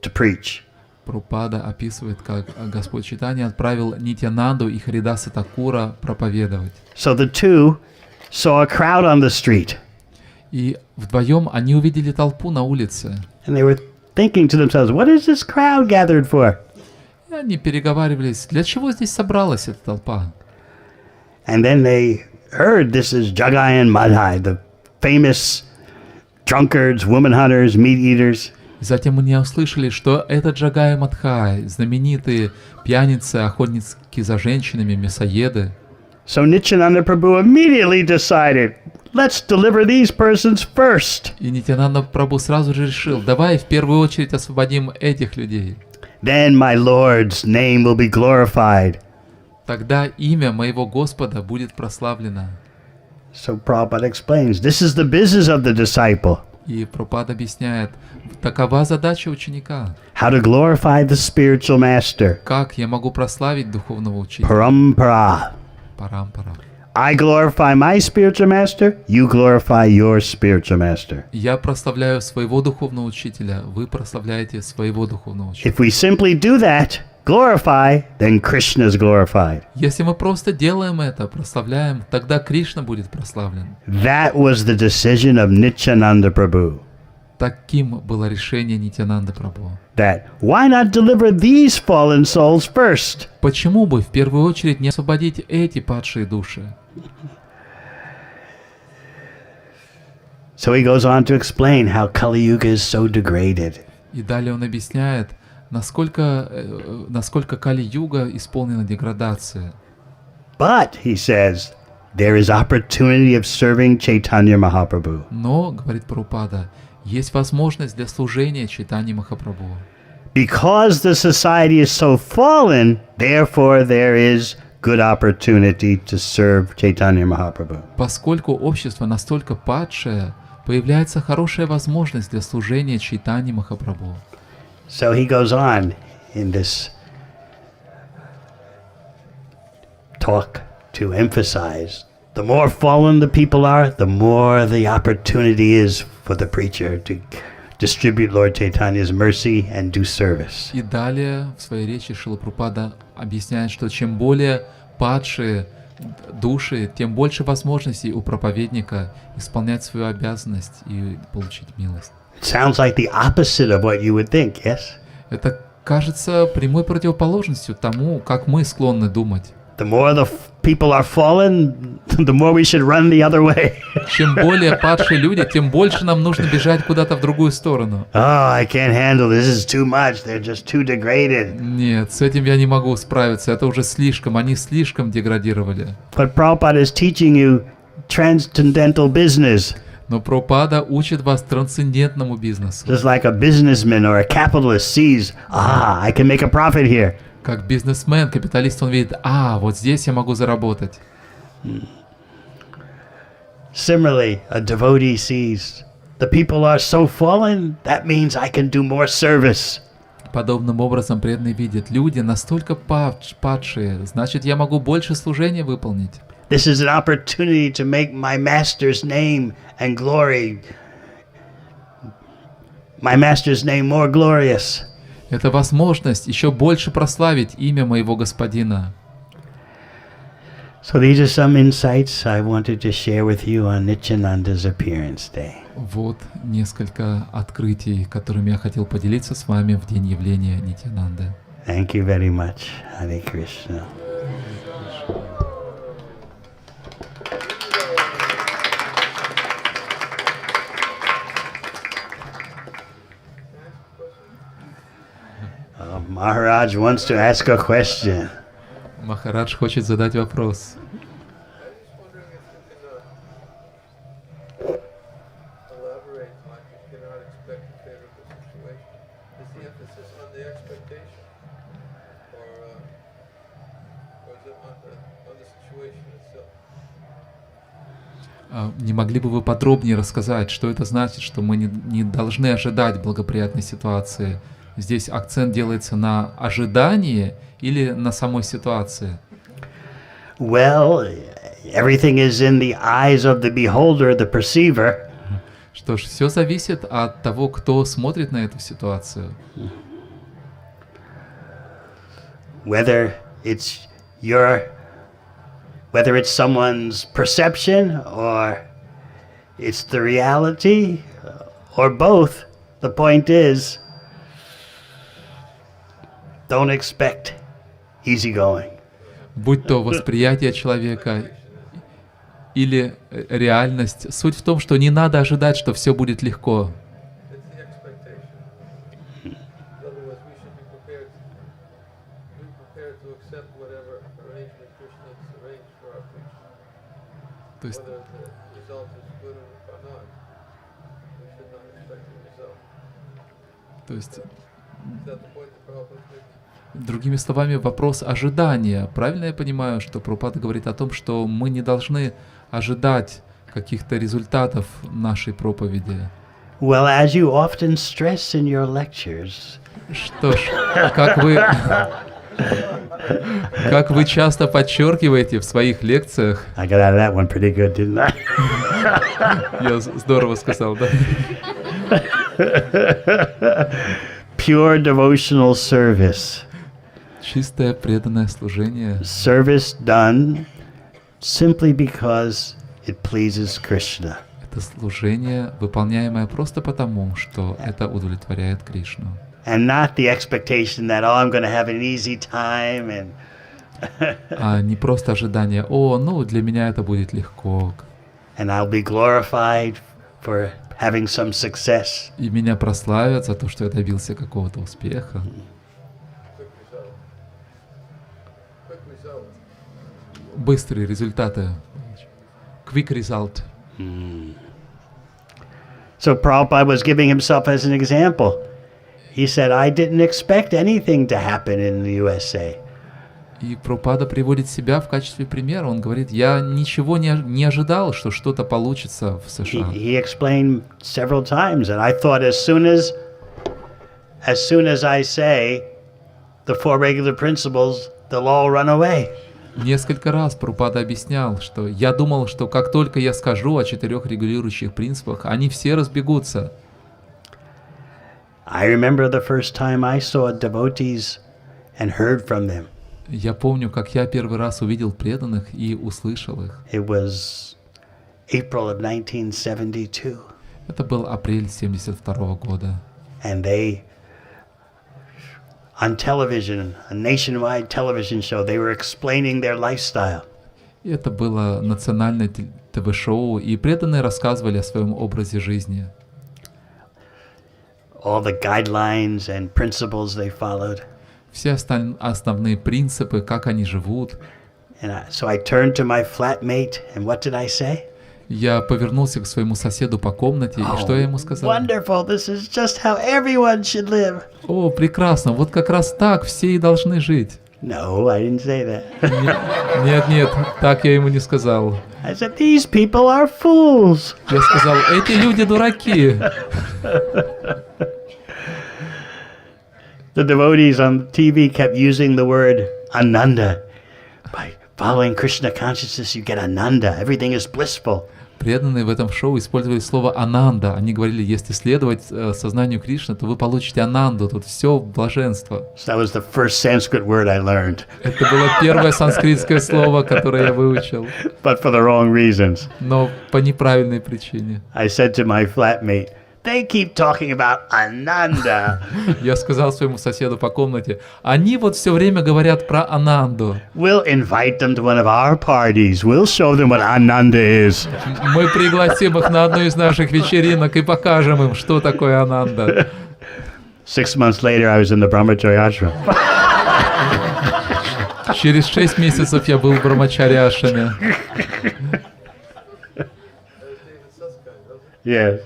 to preach. Прабхупада описывает, как Господь Чайтанья отправил Нитьянанду и Харидаса Такура проповедовать. So the two saw a crowd on the street. И вдвоем они увидели толпу на улице. And they were thinking to themselves, what is this crowd gathered for? И они переговаривались, для чего здесь собралась эта толпа? And then they heard this is Jagai and Madhai, the famous drunkards, woman hunters, meat eaters. Затем они услышали, что это Джагай и Мадхай, знаменитые пьяницы, охотники за женщинами, мясоеды. So Nityananda Prabhu immediately decided, let's deliver these persons first. И Нитьянанда Прабху сразу же решил, давай в первую очередь освободим этих людей. Then my Lord's name will be glorified. Тогда имя моего Господа будет прославлено. So Prabhupada explains, this is the business of the disciple. И Прабхупад объясняет, такова задача ученика. How to glorify the spiritual master. Как я могу прославить духовного учителя? Parampara. Парампара. I glorify my spiritual master, you glorify your spiritual master. Я прославляю своего духовного учителя, вы прославляете своего духовного учителя. If we simply do that, glorify, then Krishna is glorified. Если мы просто делаем это, прославляем, тогда Кришна будет прославлен. That was the decision of Nityananda Prabhu. Таким было решение Нитьянанды Прабху. That why not deliver these fallen souls first? Почему бы в первую очередь не освободить эти падшие души? So he goes on to explain how Kali Yuga is so degraded. И далее он объясняет, насколько Кали-юга исполнена деградация. But, he says, there is opportunity of serving Chaitanya Mahaprabhu. Но, говорит Прабхупада, есть возможность для служения Чайтаньи Махапрабху. Because the society is so fallen, therefore there is good opportunity to serve Chaitanya Mahaprabhu. Поскольку общество настолько падшее, появляется хорошая возможность для служения Чайтаньи Махапрабху. So he goes on in this talk to emphasize, the more fallen the people are, the more the opportunity is for the preacher to distribute Lord Chaitanya's mercy and do service. И далее в своей речи Шрила Прабхупада объясняет, что чем более падшие души, тем больше возможностей у проповедника исполнять свою обязанность и получить милость. It sounds like the opposite of what you would think, yes? Это кажется прямой противоположностью тому, как мы склонны думать. The more the people are fallen, the more we should run the other way. Чем более падшие люди, тем больше нам нужно бежать куда-то в другую сторону. Oh, I can't handle this. This is too much. They're just too degraded. Нет, с этим я не могу справиться. Это уже слишком. Они слишком деградировали. But Prabhupada is teaching you transcendental business. Но Прабхупада учит вас трансцендентному бизнесу. Just like a businessman or a capitalist sees, I can make a profit here. Как бизнесмен, капиталист, он видит, вот здесь я могу заработать. Similarly, a devotee sees, the people are so fallen, that means I can do more service. Подобным образом преданный видит, люди настолько падшие, значит, я могу больше служения выполнить. This is an opportunity to make my master's name and glory, my master's name more glorious. Это возможность еще больше прославить имя моего господина. So these are some insights I wanted to share with you on Nityananda's appearance day. Вот несколько открытий, которыми я хотел поделиться с вами в день явления Нитьянанды. Thank you very much. Hare Krishna. Maharaj wants to ask a question. Махарадж хочет задать вопрос. Не могли бы вы подробнее рассказать, что это значит, что мы не должны ожидать благоприятной ситуации? Здесь акцент делается на ожидании или на самой ситуации? Well, everything is in the eyes of the beholder, the perceiver. Что ж, все зависит от того, кто смотрит на эту ситуацию. Whether it's someone's perception or it's the reality or both, the point is, don't expect easy going. Будь то восприятие человека или реальность, суть в том, что не надо ожидать, что все будет легко. То есть, другими словами, вопрос ожидания. Правильно я понимаю, что Прабхупада говорит о том, что мы не должны ожидать каких-то результатов нашей проповеди? Well, as you often stress in your lectures. Что ж, как вы часто подчеркиваете в своих лекциях. I got out of that one pretty good, didn't I? Я здорово сказал, да? Pure devotional service. Чистое преданное служение. Service done simply because it pleases Krishna. Это служение, выполняемое просто потому, что это удовлетворяет Кришну. And not the expectation that, I'm going to have an easy time and А не просто ожидание, для меня это будет легко. And I'll be glorified for having some success. И меня прославят за то, что я добился какого-то успеха. Быстрые результаты. Quick result. So Prabhupada was giving himself as an example. He said, I didn't expect anything to happen in the USA. И Прабхупада приводит себя в качестве примера. Он говорит, я ничего не ожидал, что что-то получится в США. He explained several times, and I thought as soon as I say the four regular principles, they'll all run away. Несколько раз Прабхупада объяснял, что я думал, что как только я скажу о 4 регулирующих принципах, они все разбегутся. I remember the first time I saw devotees and heard from them. Я помню, как я первый раз увидел преданных и услышал их. It was April of 1972. Это был апрель 1972 года. And they, on television, a nationwide television show, they were explaining their lifestyle. И это было национальное ТВ-шоу, и преданные рассказывали о своем образе жизни. All the guidelines and principles they followed. Все основные принципы, как они живут. So I turned to my flatmate, and what did I say? Я повернулся к своему соседу по комнате, и что я ему сказал? Wonderful, this is just how everyone should live. О, прекрасно, вот как раз так все и должны жить. No, I didn't say that. Нет, так я ему не сказал. I said, these people are fools. Я сказал, эти люди дураки. The devotees on TV kept using the word ananda. By following Krishna consciousness, you get ananda. Everything is blissful. Преданные в этом шоу использовали слово «ананда». Они говорили, если следовать сознанию Кришны, то вы получите ананду, тут все блаженство. So that was the first Sanskrit word I learned. Это было первое санскритское слово, которое я выучил. But for the wrong reasons. Но по неправильной причине. I said to my flatmate, they keep talking about ananda. Я сказал своему соседу по комнате, они вот все время говорят про ананду. We'll invite them to one of our parties. We'll show them what ananda is. Мы пригласим их на одну из наших вечеринок и покажем им, что такое ананда. 6 months later, I was in the Brahmacharya ashram. Через 6 месяцев я был в Брамачарья-ашраме. Yes.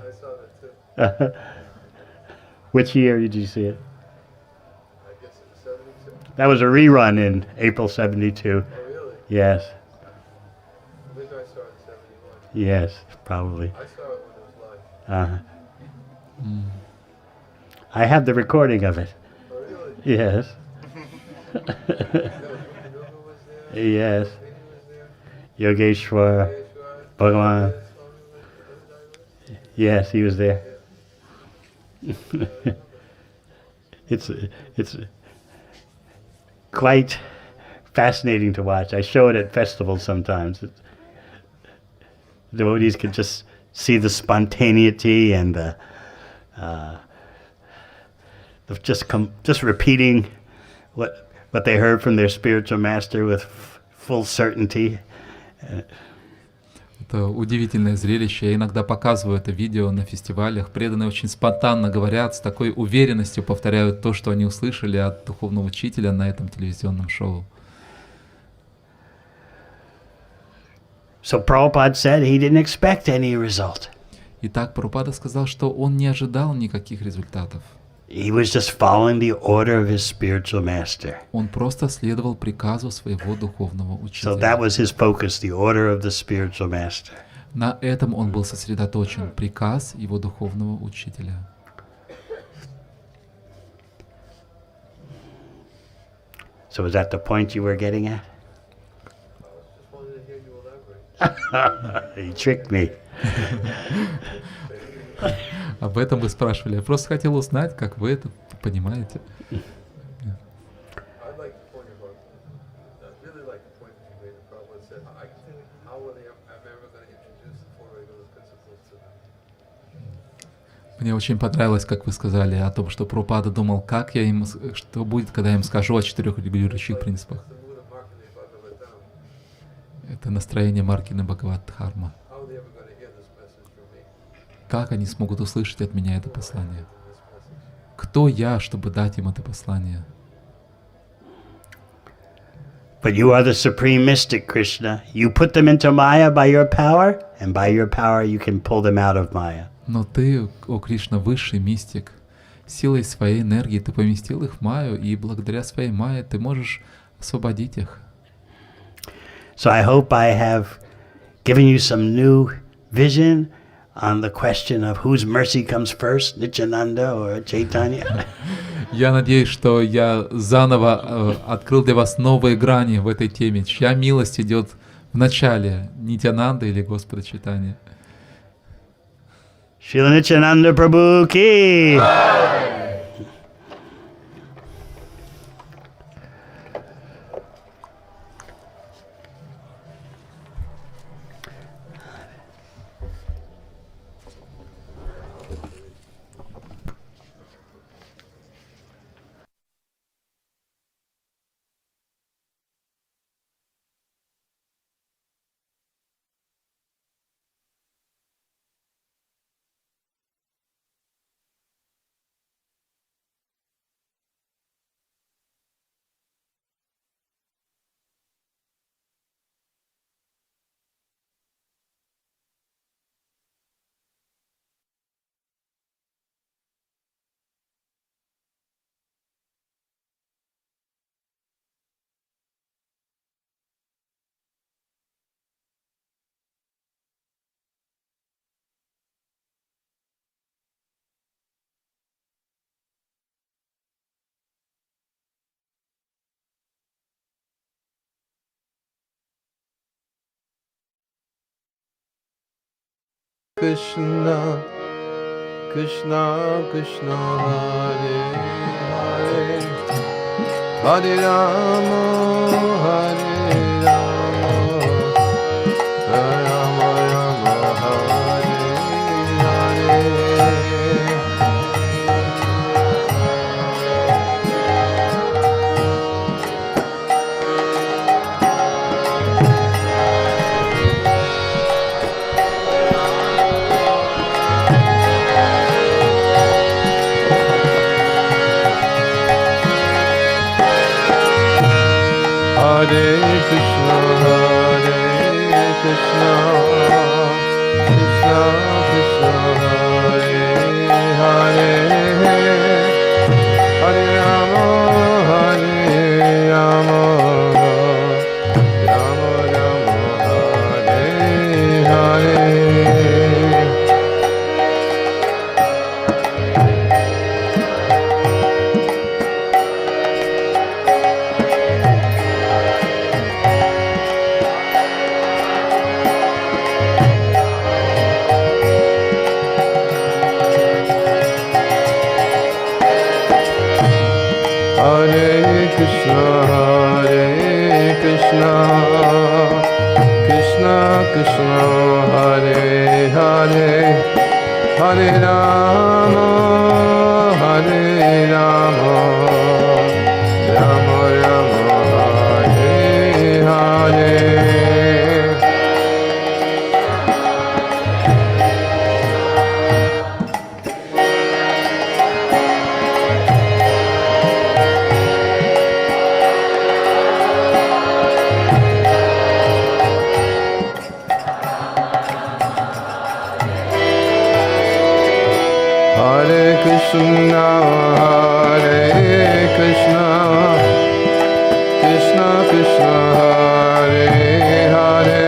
Which year did you see it? That was a rerun in April 72. Yes. I think I saw it in 71. Yes, probably. I saw it when it was live. I have the recording of it. Oh, really? Yes. You know who was there? Yes. Who was there? Yogeshwar, Bhagavan. Yes, he was there. It's quite fascinating to watch. I show it at festivals sometimes. Devotees can just see the spontaneity and the just repeating what they heard from their spiritual master with full certainty. Это удивительное зрелище. Я иногда показываю это видео на фестивалях. Преданные очень спонтанно говорят, с такой уверенностью повторяют то, что они услышали от духовного учителя на этом телевизионном шоу. So Prabhupada said he didn't expect any result. Итак, Прабхупада сказал, что он не ожидал никаких результатов. He was just following the order of his spiritual master. Он просто следовал приказу своего духовного учителя. So that was his focus, the order of the spiritual master. На этом он был сосредоточен, приказ его духовного учителя. So was that the point you were getting at? Just wanted to hear you elaborate. He tricked me. Об этом вы спрашивали. Я просто хотел узнать, как вы это понимаете. I'd like to point about, I really like the point that you made. The Prabhupada said, how are they ever going to introduce the four regular principles to them? Мне очень понравилось, как вы сказали о том, что Прабхупада думал, как я им, что будет, когда я им скажу о 4 регулирующих принципах. The mood of Markandeya Bhagavatam. Это настроение Маркины Бхагават-дхарма. How are they ever going to hear this message from me? Как они смогут услышать от меня это послание? Кто я, чтобы дать им это послание? But you are the supreme mystic, Krishna. You put them into Maya by your power, and by your power you can pull them out of Maya. Но ты, о Кришна, высший мистик. Силой своей энергии ты поместил их в Майю, и благодаря своей Майе ты можешь освободить их. So I hope I have given you some new vision on the question of whose mercy comes first, Nityananda or Chaitanya. Я надеюсь, что я заново открыл для вас новые грани в этой теме. Чья милость идет в начале, Нитьянанды или Господа Чайтанья? Srila Nityananda Prabhu ki! Krishna, Krishna Krishna, Hare Hare, Hare Rama, Hare Rama, Rama Rama, Hare Hare. Hare Krishna, Hare Krishna, Krishna Krishna, Hare Hare, Hare Rama, Hare Rama, Rama Rama, Hare Hare. Hare Krishna, Hare Krishna, Krishna Krishna, Hare Hare, Hare Rama, Hare Rama, Rama Rama, Hare Hare. Hare Krishna, Hare Krishna, Krishna Krishna, Hare Hare,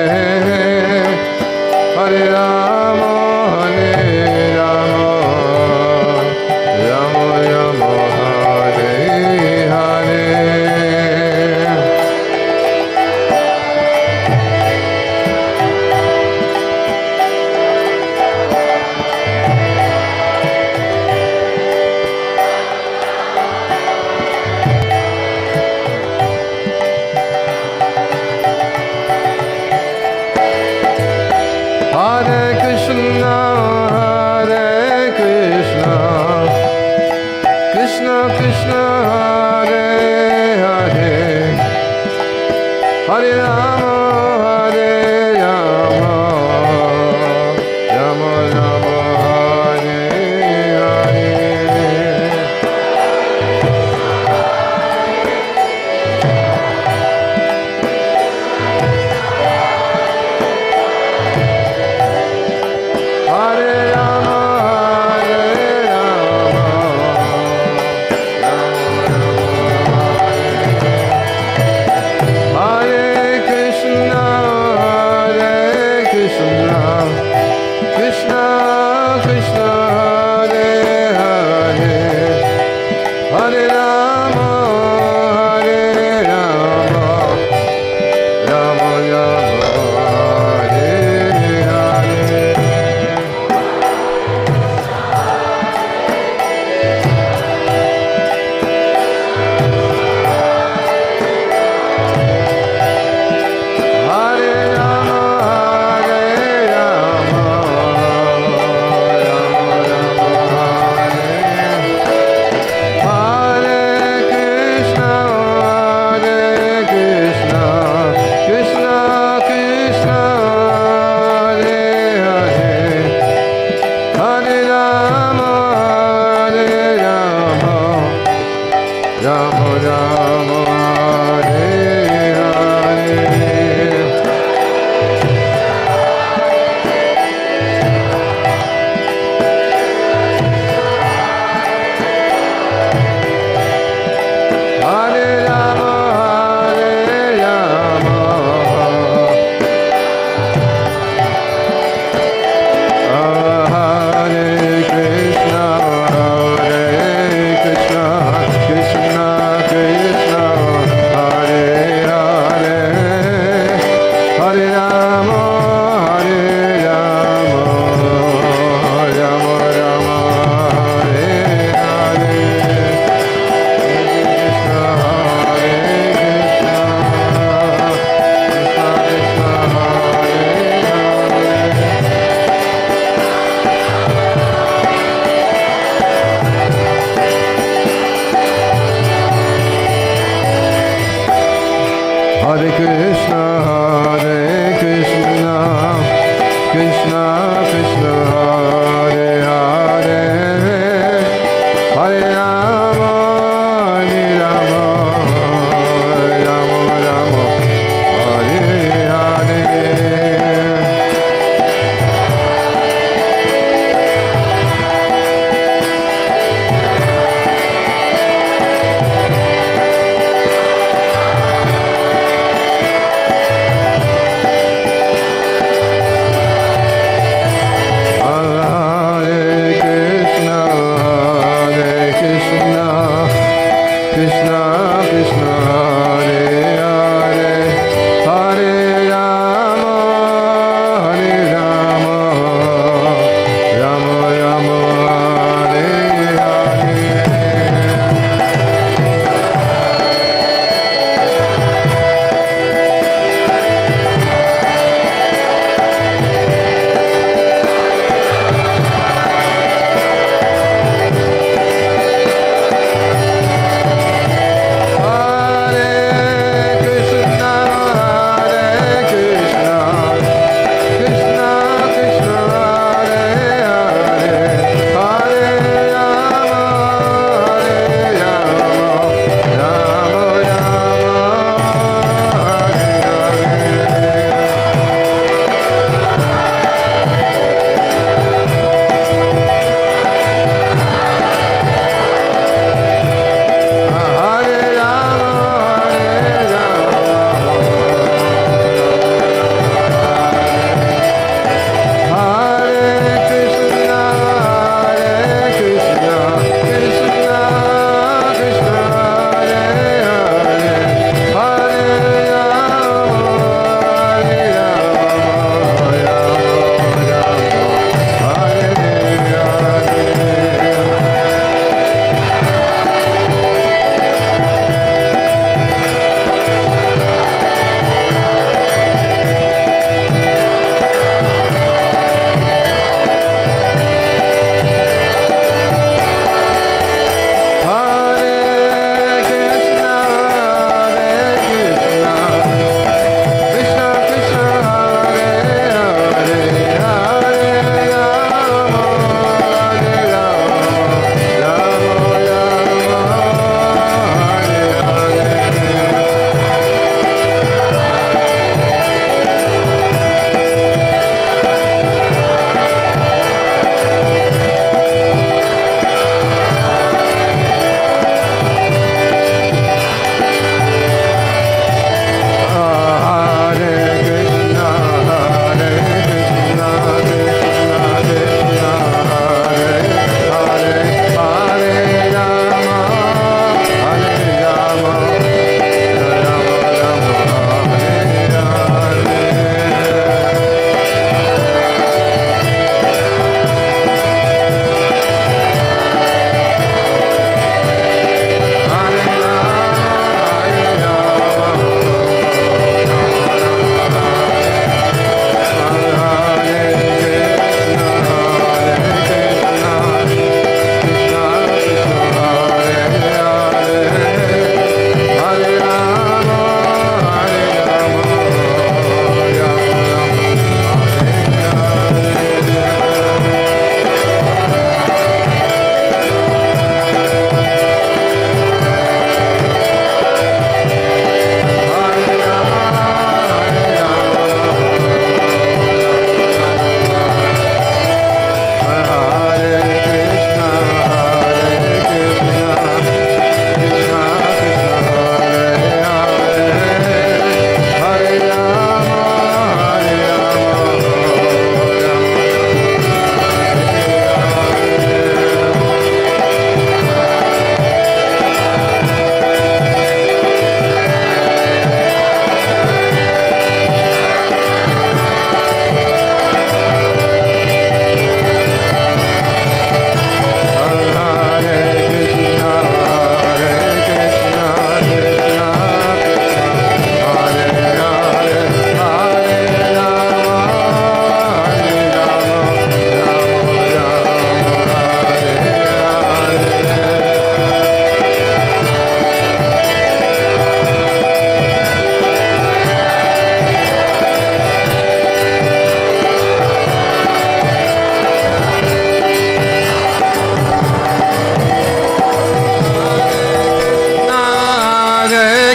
Hare Rama, Hare Rama, Rama Rama, Hare Hare. Hare Krishna, Hare Krishna, Krishna Krishna, Hare Hare, Hare Rama, Hare Rama, Rama Rama, Hare Hare. Hare Rama, Hare Rama, Hare Krishna, Hare Krishna, Krishna Krishna, Hare Hare, Hare Rama, Hare Rama, Rama Rama, Hare Hare. Hare Rama, Hare Rama, Rama Rama, Hare Hare. Krishna, Hare Krishna, Krishna Krishna, Hare Hare, Hare Rama, Hare Rama, Rama Rama, Hare Hare. Hare Rama, Hare Rama, Hare Krishna, Hare Krishna, Krishna Krishna, Hare Krishna, Krishna Krishna, Hare Hare, Hare Rama, Hare Rama, Rama Rama, Hare Hare. Krishna Krishna, Hare Hare, Hare Rama, Hare Rama, Rama Rama, Hare Hare. Hare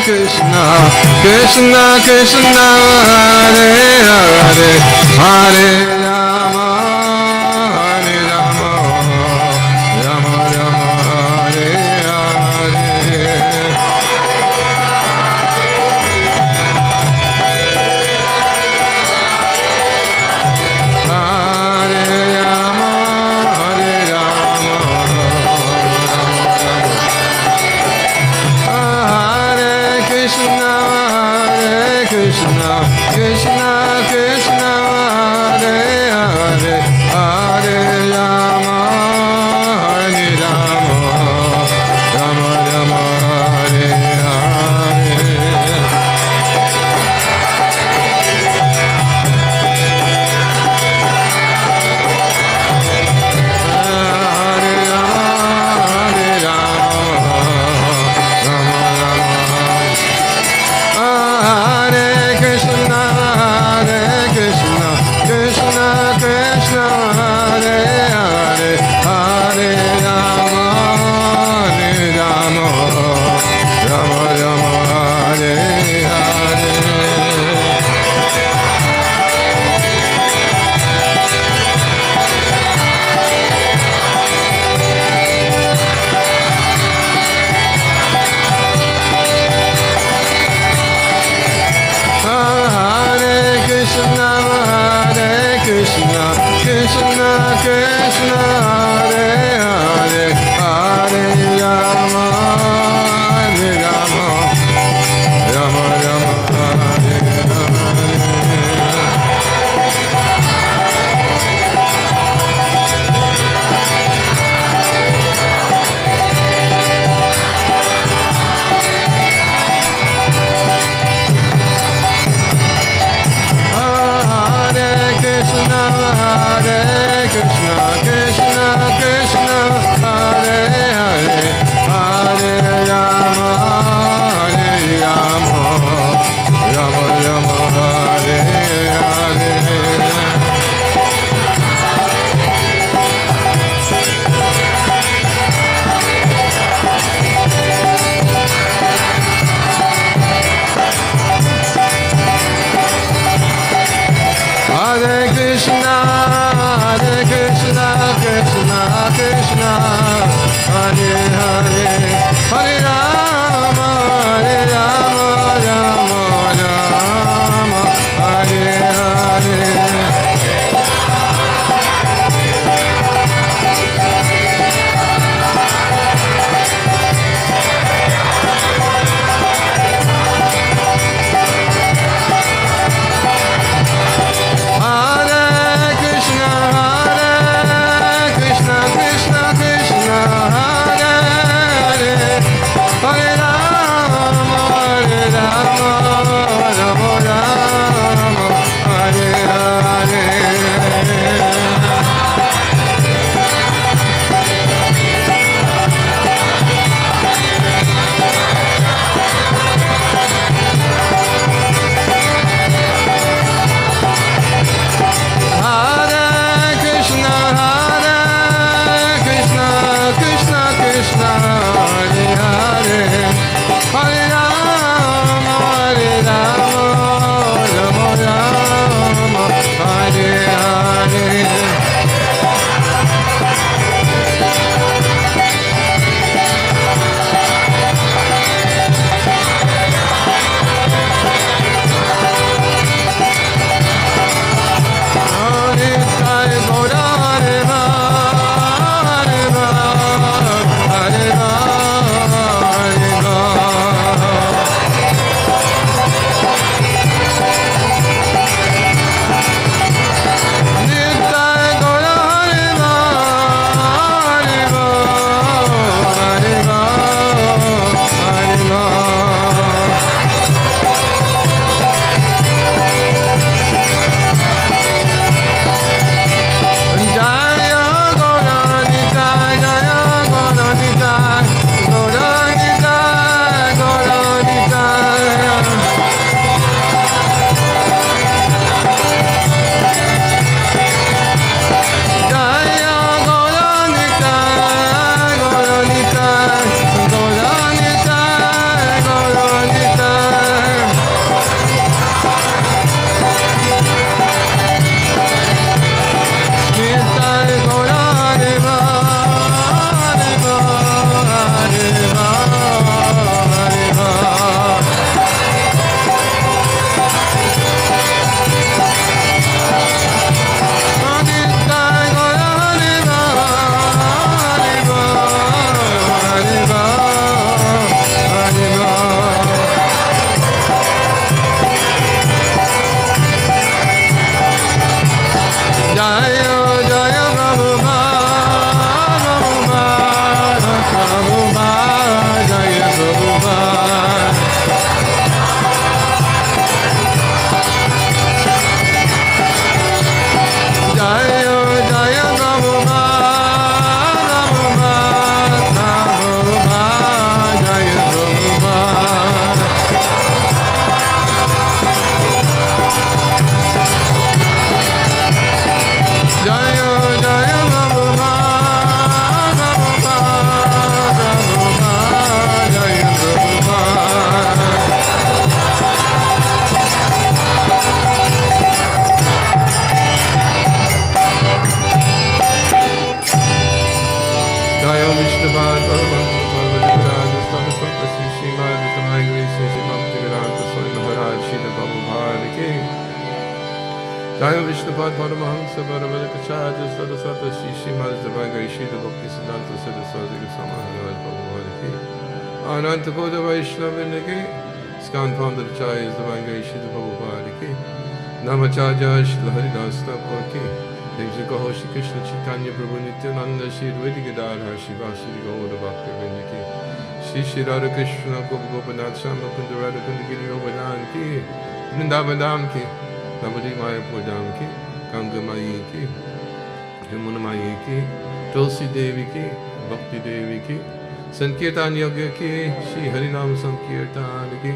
Krishna, Krishna Krishna, Hare Hare, Hare Rama, Hare Rama, Rama Rama, Hare Hare. Krishna, Krishna Krishna, Hare Hare, Hare Rama, Hare Rama, Rama Rama, Hare Hare. Hare Rama, Hare Rama, Rama Rama. Hare Krishna, Shila Prabhupada ki. Jaya Vishnupad Paramahamsa Bharavarakachaja Saraswata Shishimaz Devanga Shila Bhakti Siddhanta Saraswati Goswami Prabhupada ki. Ananta Koda Vaishnavini ki. Skan Pandavacharya Devanga Shila Prabhupada ki. Namacharya Shila Haridas Thakur ki. Devji Gaho Shri Krishna Chaitanya Prabhu Nityananda Shri Vidigadara Shiva Shri Gaura Bhakti Vrinda ki. Shri Shri Radha Krishna Gopa Gopanath Shama Kunda Radha Kunda Giri Govardhan ki. Vrindavan ki. Navadi Майяпур ki. Ganga Mayi ki. Yamuna Mayi ki. Tulsi Devi ki. Bhakti Devi ki. Sankirtan Yoga ki. Shri Harinam Sankirtan ki.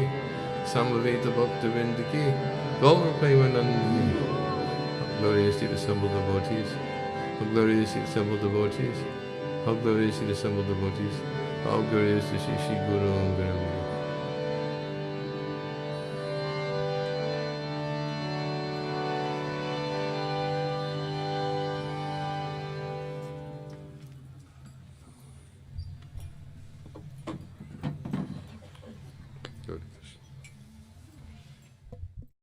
Samaveta Bhakti Vrinda ki. Gaura Premanandi. Glorious to the assembled devotees. How glorious to the assembled devotees. How glorious to the assembled devotees. How glorious to Shri Guru and Guru.